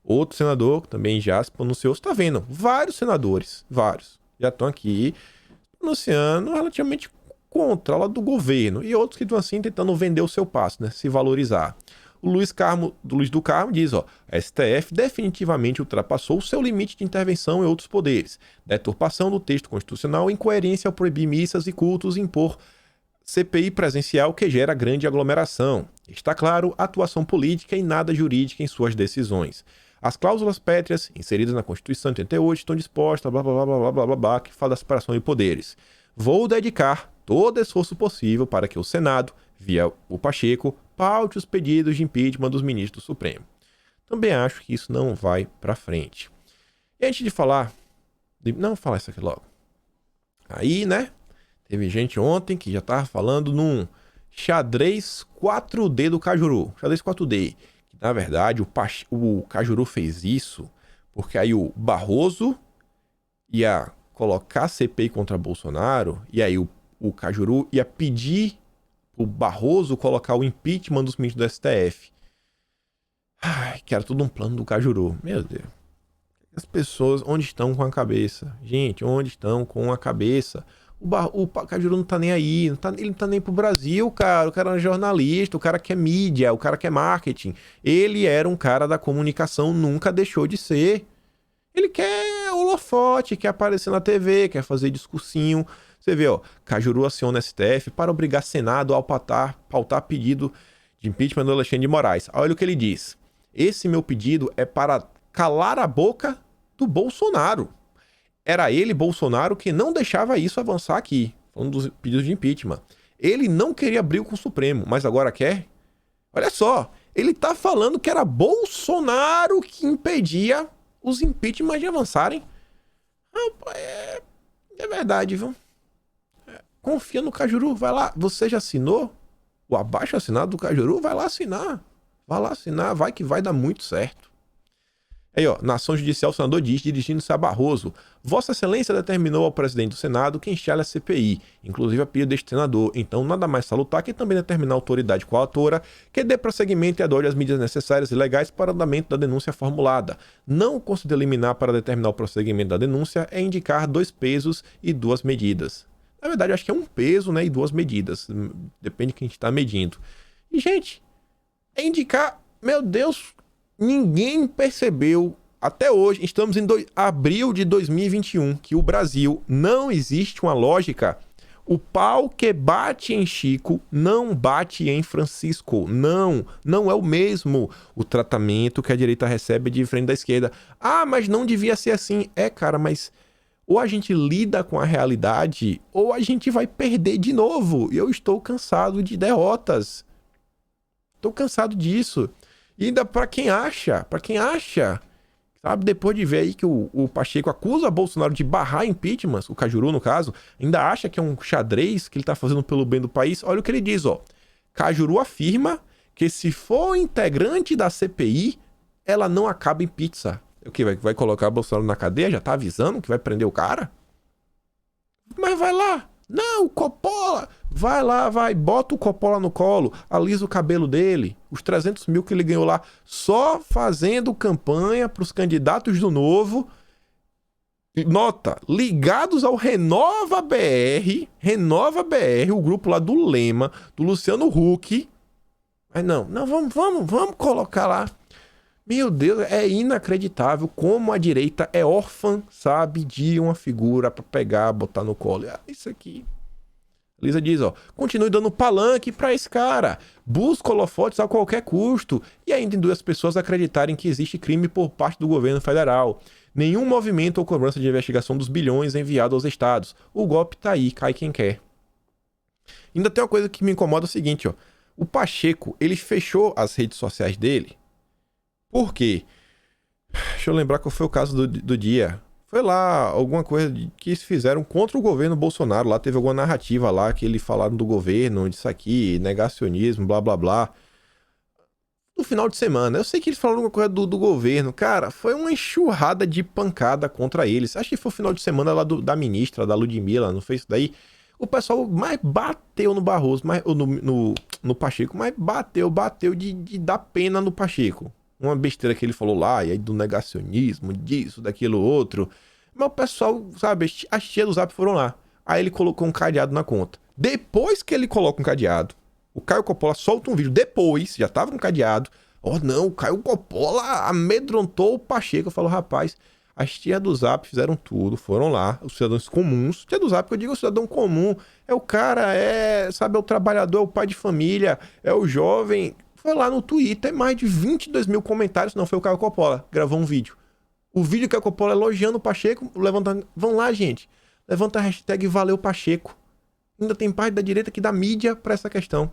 Outro senador que também já se pronunciou, você está vendo, vários senadores, já estão aqui pronunciando relativamente contra a do governo, e outros que estão assim tentando vender o seu passo, né, se valorizar. O Luiz do Carmo diz, a STF definitivamente ultrapassou o seu limite de intervenção em outros poderes, deturpação do texto constitucional, incoerência ao proibir missas e cultos e impor CPI presencial que gera grande aglomeração. Está claro, atuação política e nada jurídica em suas decisões. As cláusulas pétreas inseridas na Constituição de 88 estão dispostas, que fala da separação de poderes. Vou dedicar todo esforço possível para que o Senado, via o Pacheco, paute os pedidos de impeachment dos ministros do Supremo. Também acho que isso não vai para frente. E antes de falar... Não, vou falar isso aqui logo. Aí, né? Teve gente ontem que já tava falando num xadrez 4D do Cajuru. Xadrez 4D. Na verdade, o Cajuru fez isso porque aí o Barroso ia colocar CPI contra Bolsonaro e aí o Cajuru ia pedir o Barroso colocar o impeachment dos ministros do STF. Ai, que era tudo um plano do Cajuru. Meu Deus. As pessoas, onde estão com a cabeça? Gente, onde estão com a cabeça? O Cajuru não tá nem aí, ele não tá nem pro Brasil, cara. O cara é um jornalista, o cara quer mídia, o cara quer marketing. Ele era um cara da comunicação, nunca deixou de ser. Ele quer holofote, quer aparecer na TV, quer fazer discursinho. Você vê, Cajuru aciona o STF para obrigar Senado a pautar pedido de impeachment do Alexandre de Moraes. Olha o que ele diz. Esse meu pedido é para calar a boca do Bolsonaro. Era ele, Bolsonaro, que não deixava isso avançar aqui, falando dos pedidos de impeachment. Ele não queria abrir com o Supremo, mas agora quer? Olha só, ele tá falando que era Bolsonaro que impedia os impeachments de avançarem. É verdade, viu? Confia no Cajuru, vai lá. Você já assinou o abaixo-assinado do Cajuru? Vai lá assinar. Vai lá assinar, vai que vai dar muito certo. Aí, na ação judicial, o senador diz, dirigindo-se a Barroso: Vossa Excelência determinou ao presidente do Senado que instale a CPI, inclusive a pedido deste senador. Então, nada mais salutar que também determinar a autoridade coautora que dê prosseguimento e adore as medidas necessárias e legais para o andamento da denúncia formulada. Não considero liminar para determinar o prosseguimento da denúncia é indicar 2 pesos e 2 medidas. Na verdade, acho que é 1 peso, né, e 2 medidas. Depende de quem está medindo. E, gente, é indicar... Meu Deus... Ninguém percebeu, até hoje, estamos em abril de 2021, que o Brasil não existe uma lógica. O pau que bate em Chico não bate em Francisco. Não é o mesmo o tratamento que a direita recebe de frente da esquerda. Ah, mas não devia ser assim. Cara, mas ou a gente lida com a realidade ou a gente vai perder de novo. E eu estou cansado de derrotas. Estou cansado disso. E ainda para quem acha, sabe, depois de ver aí que o Pacheco acusa Bolsonaro de barrar impeachment, o Cajuru no caso, ainda acha que é um xadrez que ele tá fazendo pelo bem do país. Olha o que ele diz, Cajuru afirma que se for integrante da CPI, ela não acaba em pizza. O que, vai colocar Bolsonaro na cadeia? Já tá avisando que vai prender o cara? Mas vai lá, Não, o Coppola, vai lá, vai, bota o Coppola no colo, alisa o cabelo dele, os 300 mil que ele ganhou lá, só fazendo campanha para os candidatos do Novo. Nota, ligados ao Renova BR, o grupo lá do Lema, do Luciano Huck. Mas não, vamos colocar lá. Meu Deus, é inacreditável como a direita é órfã, sabe, de uma figura pra pegar, botar no colo. Isso aqui. Lisa diz, ó, continue dando palanque pra esse cara. Busca holofotes a qualquer custo. E ainda induz as pessoas a acreditarem que existe crime por parte do governo federal. Nenhum movimento ou cobrança de investigação dos bilhões enviado aos estados. O golpe tá aí, cai quem quer. Ainda tem uma coisa que me incomoda, é o seguinte, ó. O Pacheco, ele fechou as redes sociais dele. Por quê? Deixa eu lembrar qual foi o caso do dia. Foi lá alguma coisa que eles fizeram contra o governo Bolsonaro. Lá teve alguma narrativa lá que eles falaram do governo, disso aqui, negacionismo, blá blá blá. No final de semana, eu sei que eles falaram alguma coisa do governo. Cara, foi uma enxurrada de pancada contra eles. Acho que foi o final de semana lá da ministra, da Ludmilla, não fez isso daí. O pessoal mais bateu no Barroso, no Pacheco, mas bateu de dar pena no Pacheco. Uma besteira que ele falou lá, e aí do negacionismo, disso, daquilo, outro. Mas o pessoal, sabe, as tias do Zap foram lá. Aí ele colocou um cadeado na conta. Depois que ele coloca um cadeado, o Caio Coppola solta um vídeo depois, já tava com cadeado. Oh não, o Caio Coppola amedrontou o Pacheco. Eu falo, rapaz, as tias do Zap fizeram tudo, foram lá, os cidadãos comuns. Tia do Zap, que eu digo, o cidadão comum, é o cara, sabe, é o trabalhador, é o pai de família, é o jovem. Foi lá no Twitter, mais de 22 mil comentários. Não, foi o Caio Coppola, gravou um vídeo. O vídeo que o Coppola elogiando o Pacheco, levantando. Vão lá, gente. Levanta a hashtag Valeu Pacheco. Ainda tem parte da direita que dá mídia pra essa questão.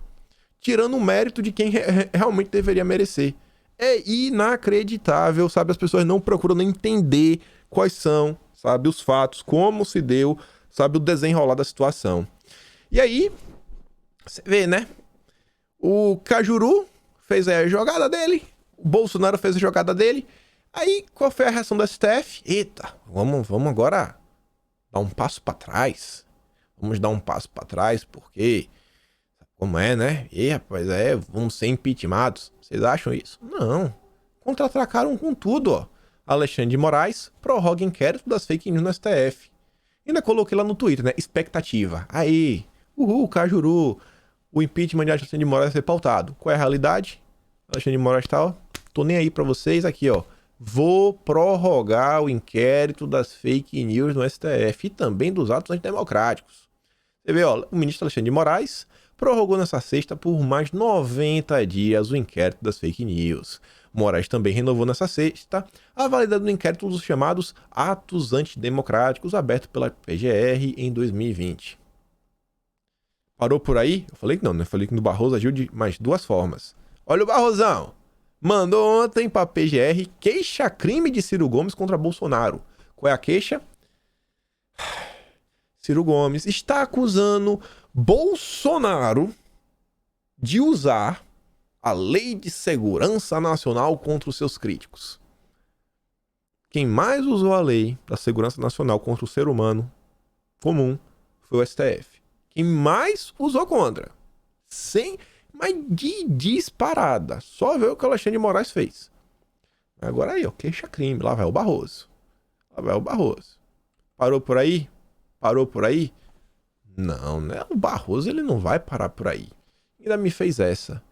Tirando o mérito de quem realmente deveria merecer. É inacreditável, sabe? As pessoas não procuram nem entender quais são, sabe, os fatos, como se deu, sabe, o desenrolar da situação. E aí, você vê, né? O Cajuru fez a jogada dele, o Bolsonaro fez a jogada dele. Aí, qual foi a reação do STF? Eita, vamos agora dar um passo para trás. Vamos dar um passo para trás, porque, como é, né? E, rapaz, vamos ser impeachmentados. Vocês acham isso? Não. Contra-atacaram com tudo, ó. Alexandre de Moraes prorroga inquérito das fake news no STF. Ainda coloquei lá no Twitter, né? Expectativa. Aí, Cajuru. O impeachment de Alexandre de Moraes vai ser pautado. Qual é a realidade? Alexandre de Moraes tá, ó. Tô nem aí pra vocês aqui, ó. Vou prorrogar o inquérito das fake news no STF e também dos atos antidemocráticos. Você vê, ó, o ministro Alexandre de Moraes prorrogou nessa sexta por mais 90 dias o inquérito das fake news. Moraes também renovou nessa sexta a validade do inquérito dos chamados atos antidemocráticos aberto pela PGR em 2020. Parou por aí? Eu falei que não, né? Eu falei que o Barroso agiu de mais duas formas. Olha o Barrosão! Mandou ontem pra PGR queixa-crime de Ciro Gomes contra Bolsonaro. Qual é a queixa? Ciro Gomes está acusando Bolsonaro de usar a Lei de Segurança Nacional contra os seus críticos. Quem mais usou a Lei da Segurança Nacional contra o ser humano comum foi o STF. Quem mais usou contra. Mas de disparada. Só ver o que o Alexandre de Moraes fez. Agora aí, ó, queixa-crime. Lá vai o Barroso. Parou por aí? Não, né? O Barroso, ele não vai parar por aí. Ainda me fez essa.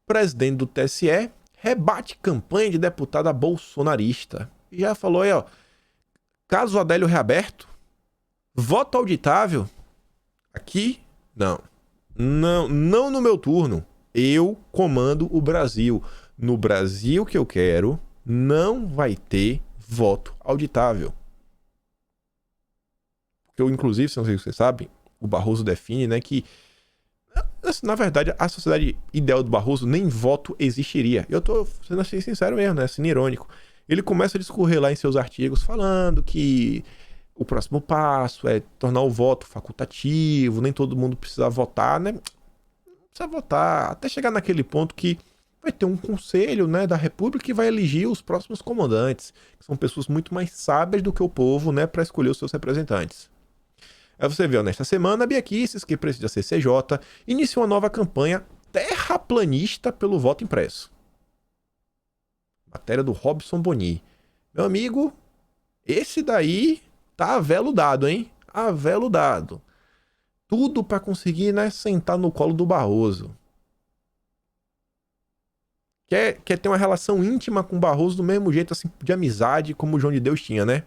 Presidente do TSE rebate campanha de deputada bolsonarista. E já falou aí, ó. Caso Adélio reaberto. Voto auditável. Aqui, não no meu turno. Eu comando o Brasil. No Brasil que eu quero, não vai ter voto auditável. Porque eu, inclusive, não sei se vocês sabem, o Barroso define, né, que, na verdade, a sociedade ideal do Barroso, nem voto existiria. Eu tô sendo assim sincero mesmo, né, assim, irônico. Ele começa a discorrer lá em seus artigos falando que o próximo passo é tornar o voto facultativo, nem todo mundo precisa votar, né? Não precisa votar, até chegar naquele ponto que vai ter um conselho, né, da República que vai eleger os próximos comandantes, que são pessoas muito mais sábias do que o povo, né, para escolher os seus representantes. Aí você vê, ó, nesta semana, a Bia Kicis, que precisa ser CJ, iniciou uma nova campanha terraplanista pelo voto impresso. Matéria do Robson Boni. Meu amigo, esse daí tá aveludado, hein? Aveludado. Tudo para conseguir, né, sentar no colo do Barroso. Quer ter uma relação íntima com o Barroso do mesmo jeito, assim, de amizade, como o João de Deus tinha, né?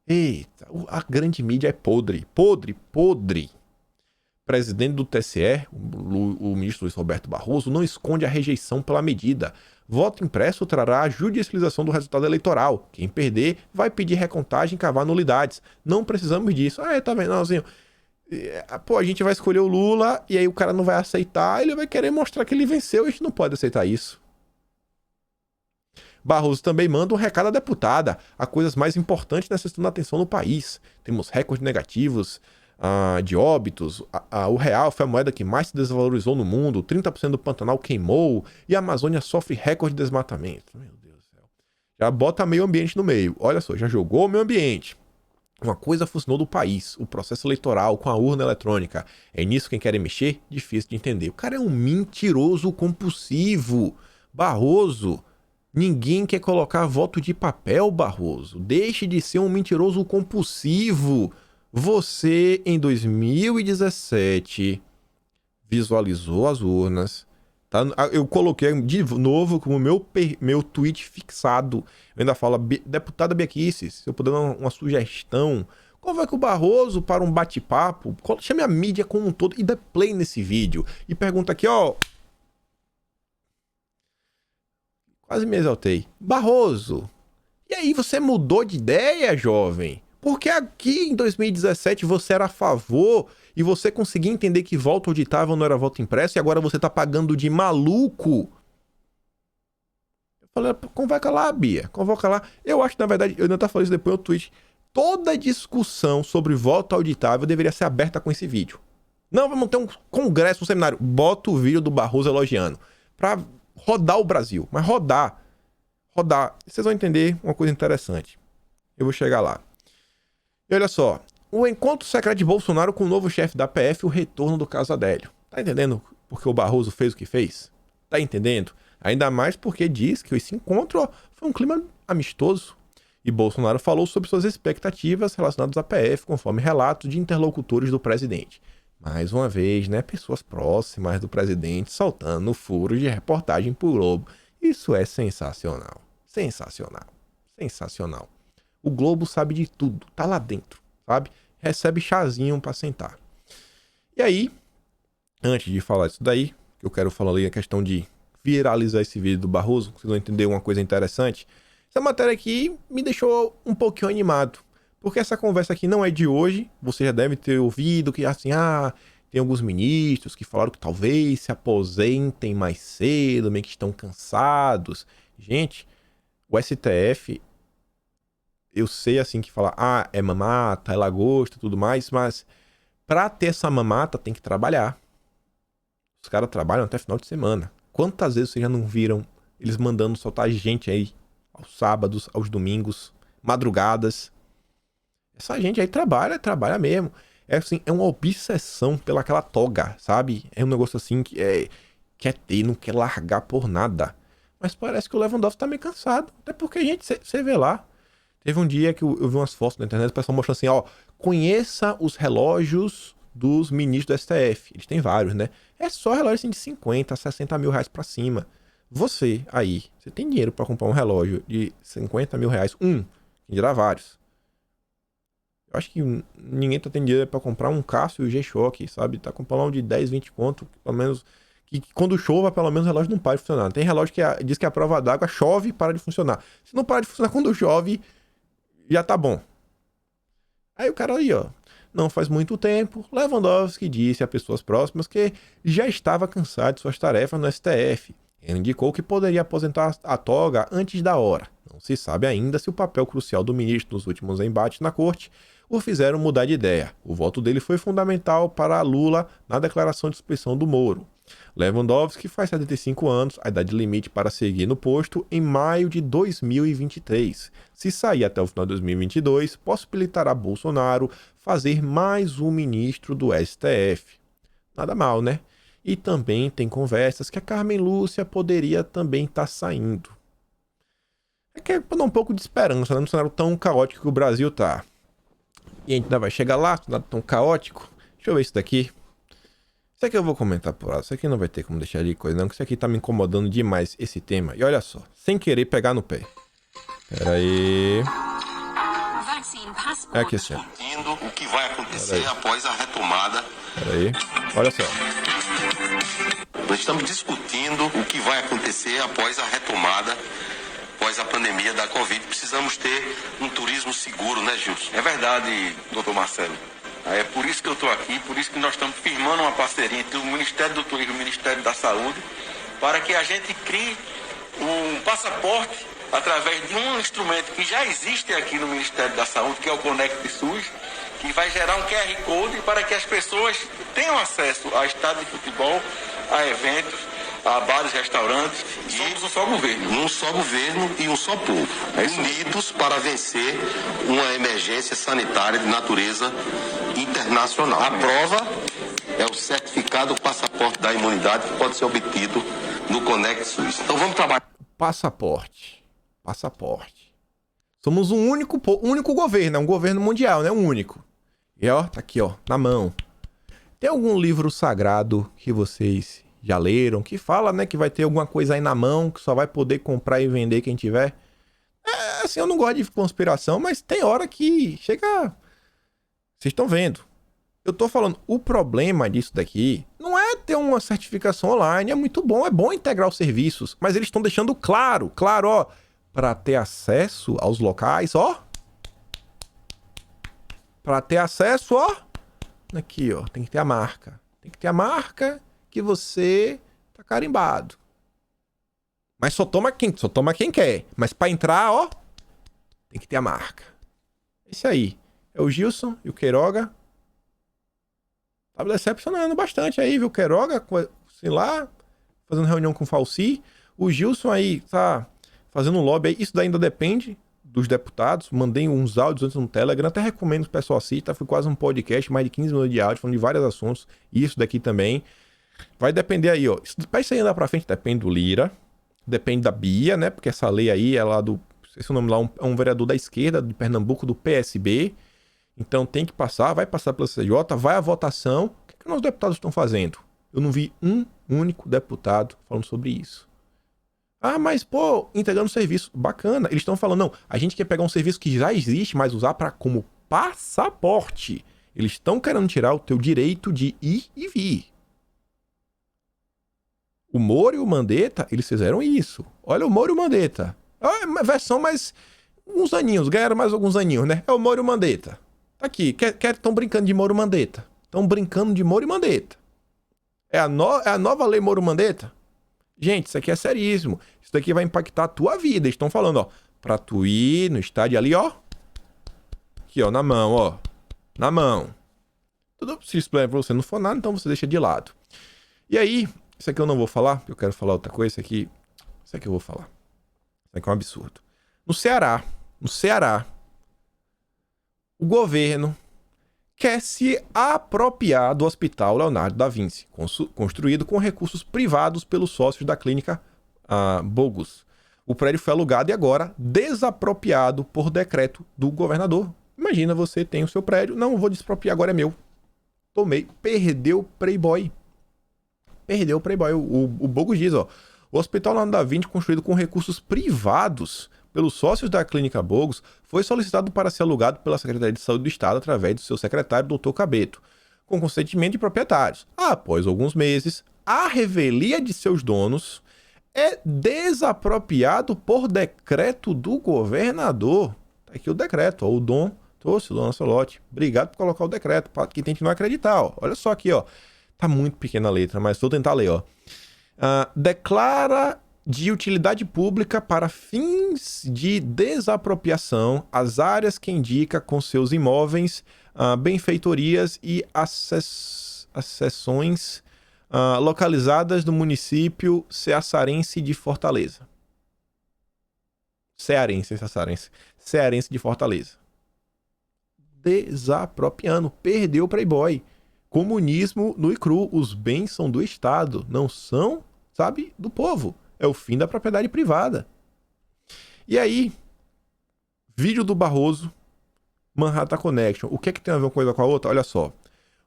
Eita, a grande mídia é podre. Podre, podre. Presidente do TSE, o ministro Luiz Roberto Barroso, não esconde a rejeição pela medida. Voto impresso trará a judicialização do resultado eleitoral. Quem perder vai pedir recontagem e cavar nulidades. Não precisamos disso. Ah, tá vendo, Nãozinho? Pô, a gente vai escolher o Lula e aí o cara não vai aceitar, ele vai querer mostrar que ele venceu, a gente não pode aceitar isso. Barroso também manda um recado à deputada. Há coisas mais importantes necessitando atenção no país. Temos recordes negativos de óbitos. O real foi a moeda que mais se desvalorizou no mundo. 30% do Pantanal queimou e a Amazônia sofre recorde de desmatamento. Meu Deus do céu. Já bota meio ambiente no meio. Olha só, já jogou o meio ambiente. Uma coisa funcionou do país, o processo eleitoral com a urna eletrônica. É nisso quem quer mexer? Difícil de entender. O cara é um mentiroso compulsivo. Barroso. Ninguém quer colocar voto de papel, Barroso. Deixe de ser um mentiroso compulsivo. Você, em 2017, visualizou as urnas. Tá? Eu coloquei de novo como meu tweet fixado. Eu ainda falo, deputada Bia Kicis, se eu puder dar uma sugestão, convoque o Barroso para um bate-papo, chame a mídia como um todo e dê play nesse vídeo. E pergunta aqui, ó. Quase me exaltei. Barroso, e aí você mudou de ideia, jovem? Porque aqui em 2017 você era a favor e você conseguia entender que voto auditável não era voto impresso e agora você tá pagando de maluco. Eu falei, convoca lá, Bia, convoca lá. Eu acho que, na verdade, eu ainda tava falando isso depois no tweet. Toda discussão sobre voto auditável deveria ser aberta com esse vídeo. Não, vamos ter um congresso, um seminário. Bota o vídeo do Barroso elogiando. Pra rodar o Brasil. Mas rodar. Vocês vão entender uma coisa interessante. Eu vou chegar lá. E olha só. O encontro secreto de Bolsonaro com o novo chefe da PF e o retorno do caso Adélio. Tá entendendo porque o Barroso fez o que fez? Tá entendendo? Ainda mais porque diz que esse encontro foi um clima amistoso. E Bolsonaro falou sobre suas expectativas relacionadas à PF, conforme relatos de interlocutores do presidente. Mais uma vez, né, pessoas próximas do presidente soltando furos de reportagem pro Globo. Isso é sensacional. Sensacional. Sensacional. O Globo sabe de tudo, tá lá dentro, sabe? Recebe chazinho pra sentar. E aí, antes de falar isso daí, que eu quero falar ali a questão de viralizar esse vídeo do Barroso, vocês vão entender uma coisa interessante. Essa matéria aqui me deixou um pouquinho animado. Porque essa conversa aqui não é de hoje. Você já deve ter ouvido que assim, tem alguns ministros que falaram que talvez se aposentem mais cedo, meio que estão cansados. Gente, o STF, eu sei assim que fala, é mamata, é lagosta e tudo mais, mas pra ter essa mamata tem que trabalhar. Os caras trabalham até final de semana. Quantas vezes vocês já não viram eles mandando soltar gente aí aos sábados, aos domingos, madrugadas? Essa gente aí trabalha mesmo. É assim, é uma obsessão pelaquela toga, sabe? É um negócio assim que quer ter, não quer largar por nada. Mas parece que o Lewandowski tá meio cansado. Até porque, gente, você vê lá. Teve um dia que eu vi umas fotos na internet, o pessoal mostrando assim, conheça os relógios dos ministros do STF. Eles têm vários, né? É só relógio assim de 50, 60 mil reais pra cima. Você tem dinheiro pra comprar um relógio de 50 mil reais? Quem dirá vários. Eu acho que ninguém tá tendo dinheiro pra comprar um Casio G-Shock, sabe? Tá comprando um de 10, 20 conto, pelo menos, que quando chova, pelo menos o relógio não para de funcionar. Tem relógio que diz que a prova d'água chove e para de funcionar. Se não para de funcionar quando chove, já tá bom. Aí o cara aí, não faz muito tempo, Lewandowski disse a pessoas próximas que já estava cansado de suas tarefas no STF. Ele indicou que poderia aposentar a toga antes da hora. Não se sabe ainda se o papel crucial do ministro nos últimos embates na corte o fizeram mudar de ideia. O voto dele foi fundamental para Lula na declaração de suspeição do Moro. Lewandowski faz 75 anos, a idade limite para seguir no posto, em maio de 2023. Se sair até o final de 2022, possibilitará Bolsonaro fazer mais um ministro do STF. Nada mal, né? E também tem conversas que a Carmen Lúcia poderia também estar saindo. É que é para dar um pouco de esperança, né? Num cenário tão caótico que o Brasil tá. E a gente ainda vai chegar lá, cenário tão caótico. Deixa eu ver isso daqui. Isso aqui eu vou comentar por lá. Isso aqui não vai ter como deixar de coisa, não. Que isso aqui tá me incomodando demais, esse tema. E olha só, sem querer pegar no pé. Pera aí. É aqui assim. Discutindo o que vai acontecer após a retomada. Pera aí. Olha só. Nós estamos discutindo o que vai acontecer após a retomada, após a pandemia da Covid. Precisamos ter um turismo seguro, né, Gilson? É verdade, doutor Marcelo. É por isso que eu estou aqui, por isso que nós estamos firmando uma parceria entre o Ministério do Turismo e o Ministério da Saúde, para que a gente crie um passaporte através de um instrumento que já existe aqui no Ministério da Saúde, que é o Conect SUS, que vai gerar um QR Code para que as pessoas tenham acesso a estádio de futebol, a eventos, a bares, restaurantes. E somos um só governo. Um só governo e um só povo. Unidos para vencer uma emergência sanitária de natureza internacional. A prova é o certificado passaporte da imunidade que pode ser obtido no Conect SUS. Então vamos trabalhar. Passaporte. Somos um único governo, é um governo mundial, né? Um único. E ó, tá aqui, ó, na mão. Tem algum livro sagrado que vocês já leram, que fala, né, que vai ter alguma coisa aí na mão, que só vai poder comprar e vender quem tiver? É, assim, eu não gosto de conspiração, mas tem hora que chega... Vocês estão vendo. Eu tô falando, o problema disso daqui não é ter uma certificação online, é muito bom, é bom integrar os serviços, mas eles estão deixando claro, ó, para ter acesso aos locais, ó. Para ter acesso, ó, aqui, ó, tem que ter a marca. Tem que ter a marca que você tá carimbado. Mas só toma quem quer. Mas para entrar, ó, tem que ter a marca. Esse aí é o Gilson e o Queiroga. Tá decepcionando bastante aí, viu? Queiroga, sei lá, fazendo reunião com o Falci. O Gilson aí tá fazendo um lobby aí. Isso daí ainda depende dos deputados. Mandei uns áudios antes no Telegram. Até recomendo que o pessoal assista. Foi quase um podcast, mais de 15 minutos de áudio, falando de vários assuntos. E isso daqui também. Vai depender aí, ó. Pra isso aí andar pra frente, depende do Lira. Depende da Bia, né? Porque essa lei aí é lá do... Esse nome lá é um vereador da esquerda de Pernambuco, do PSB. Então tem que passar, vai passar pela CCJ, vai à votação. O que os deputados estão fazendo? Eu não vi um único deputado falando sobre isso. Ah, mas, pô, integrando serviço, bacana. Eles estão falando, não, a gente quer pegar um serviço que já existe, mas usar como passaporte. Eles estão querendo tirar o teu direito de ir e vir. O Moro e o Mandetta, eles fizeram isso. Olha o Moro e o Mandetta. É uma versão mais... Uns aninhos, ganharam mais alguns aninhos, né? É o Moro e o Mandetta. Tá aqui, estão brincando de Moro e Mandetta. Estão brincando de Moro e Mandetta. É a nova lei Moro e Mandetta? Gente, isso aqui é seríssimo. Isso daqui vai impactar a tua vida. Eles estão falando, ó, pra tu ir no estádio ali, ó. Aqui, ó, na mão, ó. Na mão. Tudo se isso pra você não for nada, então você deixa de lado. E aí, isso aqui eu não vou falar, porque eu quero falar outra coisa. Isso aqui eu vou falar. Isso aqui é um absurdo. No Ceará, o governo quer se apropriar do Hospital Leonardo da Vinci, construído com recursos privados pelos sócios da clínica Bogus. O prédio foi alugado e agora desapropriado por decreto do governador. Imagina, você tem o seu prédio, não, vou desapropriar, agora é meu. Tomei, perdeu o Playboy. O Bogus diz, ó, o Hospital Leonardo da Vinci, construído com recursos privados pelos sócios da clínica Bogus, foi solicitado para ser alugado pela Secretaria de Saúde do Estado através do seu secretário, Dr. Cabeto, com consentimento de proprietários. Após alguns meses, a revelia de seus donos é desapropriado por decreto do governador. Tá aqui o decreto, ó, o Dom trouxe, o Dom Lancelotti. Obrigado por colocar o decreto, para quem tem que não acreditar, ó. Olha só aqui, ó. Tá muito pequena a letra, mas vou tentar ler, ó. Declara de utilidade pública para fins de desapropriação as áreas que indica com seus imóveis, benfeitorias e acessões localizadas no município cearense de Fortaleza. Cearense de Fortaleza. Desapropriando, perdeu o Playboy. Comunismo nu e cru, os bens são do Estado, não são, sabe, do povo. É o fim da propriedade privada. E aí, vídeo do Barroso, Manhattan Connection. O que é que tem a ver uma coisa com a outra? Olha só.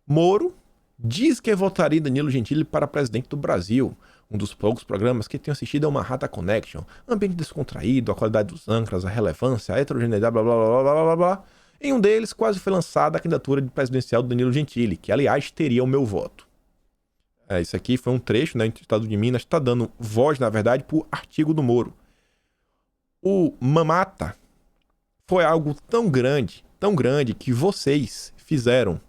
Moro diz que votaria Danilo Gentili para presidente do Brasil. Um dos poucos programas que tenho assistido é o Manhattan Connection. Ambiente descontraído, a qualidade dos âncoras, a relevância, a heterogeneidade, blá blá blá blá blá blá. Em um deles, quase foi lançada a candidatura de presidencial do Danilo Gentili, que, aliás, teria o meu voto. Isso aqui foi um trecho, né? O Estado de Minas está dando voz, na verdade, para o artigo do Moro. O Mamata foi algo tão grande, que vocês fizeram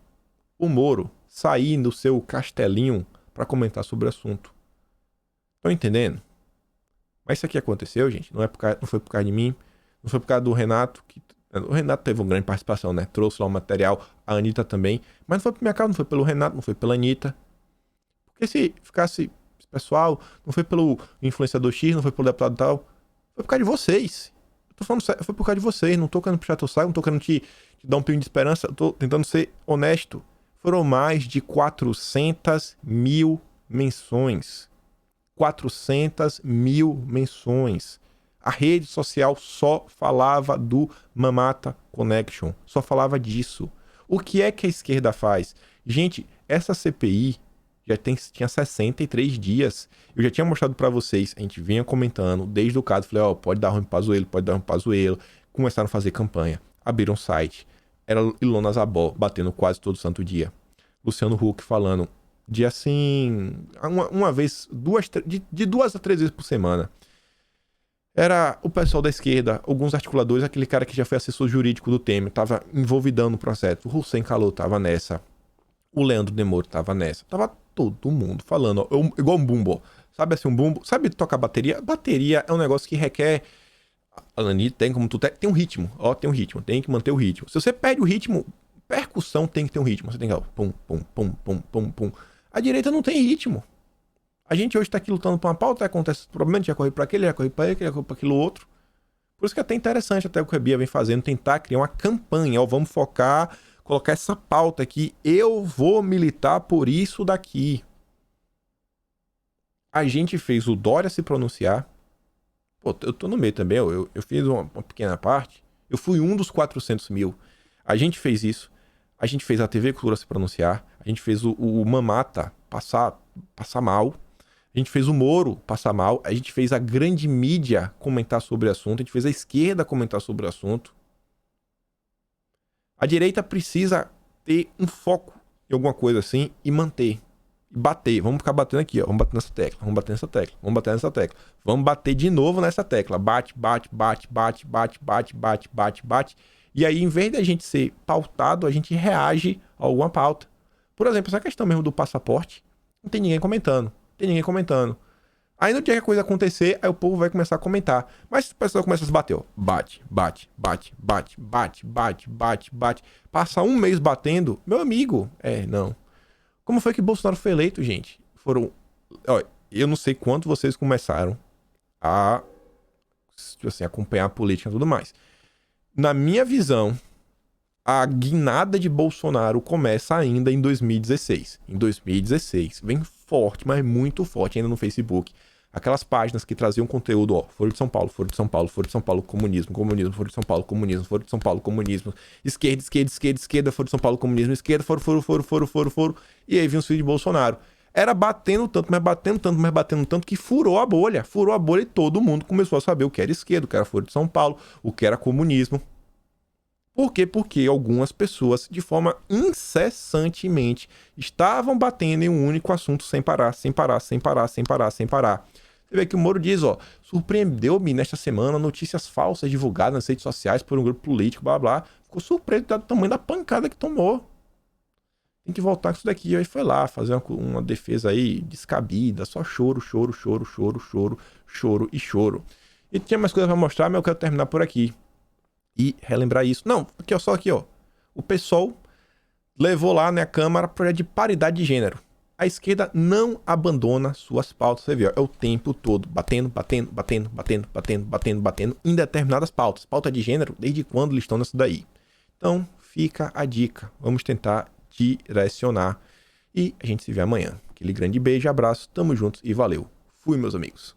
o Moro sair do seu castelinho para comentar sobre o assunto. Estão entendendo? Mas isso aqui aconteceu, gente. Não foi por causa de mim, não foi por causa do Renato, o Renato teve uma grande participação, né? Trouxe lá o material, a Anitta também. Mas não foi por minha causa, não foi pelo Renato, não foi pela Anitta. Porque se ficasse esse pessoal, não foi pelo influenciador X, não foi pelo deputado tal, foi por causa de vocês. Eu tô falando sério, foi por causa de vocês. Não tô querendo puxar teu saco, não tô querendo te dar um pingo de esperança. Eu tô tentando ser honesto. Foram mais de 400 mil menções. 400 mil menções. A rede social só falava do Mamata Connection. Só falava disso. O que é que a esquerda faz? Gente, essa CPI tinha 63 dias. Eu já tinha mostrado pra vocês. A gente vinha comentando desde o caso. Falei, pode dar ruim pro Pazuello, pode dar ruim pro Pazuello. Começaram a fazer campanha. Abriram site. Era Ilona Zabó batendo quase todo santo dia. Luciano Huck falando de assim... Uma vez, de 2 a 3 vezes por semana. Era o pessoal da esquerda, alguns articuladores, aquele cara que já foi assessor jurídico do Temer, tava envolvidão no processo. O Hussein Kalou tava nessa. O Leandro Demoro tava nessa. Tava todo mundo falando, igual um bumbo. Sabe assim, um bumbo? Sabe tocar bateria? Bateria é um negócio que requer... A Anitta tem como tem um ritmo. Tem um ritmo. Tem que manter o ritmo. Se você perde o ritmo, percussão tem que ter um ritmo. Você tem que... Pum, pum, pum, pum, pum, pum. A direita não tem ritmo. A gente hoje tá aqui lutando por uma pauta, acontece esse problema, já corre pra aquele, já corre pra ele, já corre pra aquilo outro. Por isso que é até interessante até o que a Bia vem fazendo, tentar criar uma campanha, vamos focar, colocar essa pauta aqui, eu vou militar por isso daqui. A gente fez o Dória se pronunciar, eu tô no meio também, eu fiz uma pequena parte, eu fui um dos 400 mil. A gente fez isso, a gente fez a TV Cultura se pronunciar, a gente fez o Mamata passar mal, a gente fez o Moro passar mal, a gente fez a grande mídia comentar sobre o assunto, a gente fez a esquerda comentar sobre o assunto. A direita precisa ter um foco em alguma coisa assim e manter. E bater. Vamos ficar batendo aqui, ó. Vamos bater nessa tecla, vamos bater nessa tecla, vamos bater nessa tecla. Vamos bater de novo nessa tecla. Bate, bate, bate, bate, bate, bate, bate, bate, bate. E aí, em vez da gente ser pautado, a gente reage a alguma pauta. Por exemplo, essa questão mesmo do passaporte, não tem ninguém comentando. Aí no dia que a coisa acontecer, aí o povo vai começar a comentar. Mas o pessoal começa a se bater, ó. Bate, bate, bate, bate, bate, bate, bate, bate. Passa um mês batendo, meu amigo. Não. Como foi que Bolsonaro foi eleito, gente? Eu não sei quanto vocês começaram a acompanhar a política e tudo mais. Na minha visão, a guinada de Bolsonaro começa ainda em 2016. Em 2016. Vem forte, mas muito forte ainda no Facebook. Aquelas páginas que traziam conteúdo, Foro de São Paulo, Foro de São Paulo, Foro de São Paulo, comunismo, Foro de São Paulo, comunismo, Foro de São Paulo, comunismo, esquerda, Foro de São Paulo, comunismo, esquerda, foro. E aí vinha os filhos de Bolsonaro. Era batendo tanto que furou a bolha e todo mundo começou a saber o que era esquerda, o que era Foro de São Paulo, o que era comunismo. Por quê? Porque algumas pessoas, de forma incessantemente, estavam batendo em um único assunto sem parar. Você vê que o Moro diz, surpreendeu-me nesta semana notícias falsas divulgadas nas redes sociais por um grupo político, blá blá. Ficou surpreso do tamanho da pancada que tomou. Tem que voltar com isso daqui. Aí foi lá fazer uma defesa aí descabida, só choro. E tinha mais coisa pra mostrar, mas eu quero terminar por aqui. E relembrar isso. Não, só aqui, ó. O PSOL levou lá na Câmara projeto de paridade de gênero. A esquerda não abandona suas pautas. Você vê, ó, é o tempo todo batendo em determinadas pautas. Pauta de gênero, desde quando eles estão nisso daí? Então, fica a dica. Vamos tentar direcionar. E a gente se vê amanhã. Aquele grande beijo, abraço, tamo juntos e valeu. Fui, meus amigos.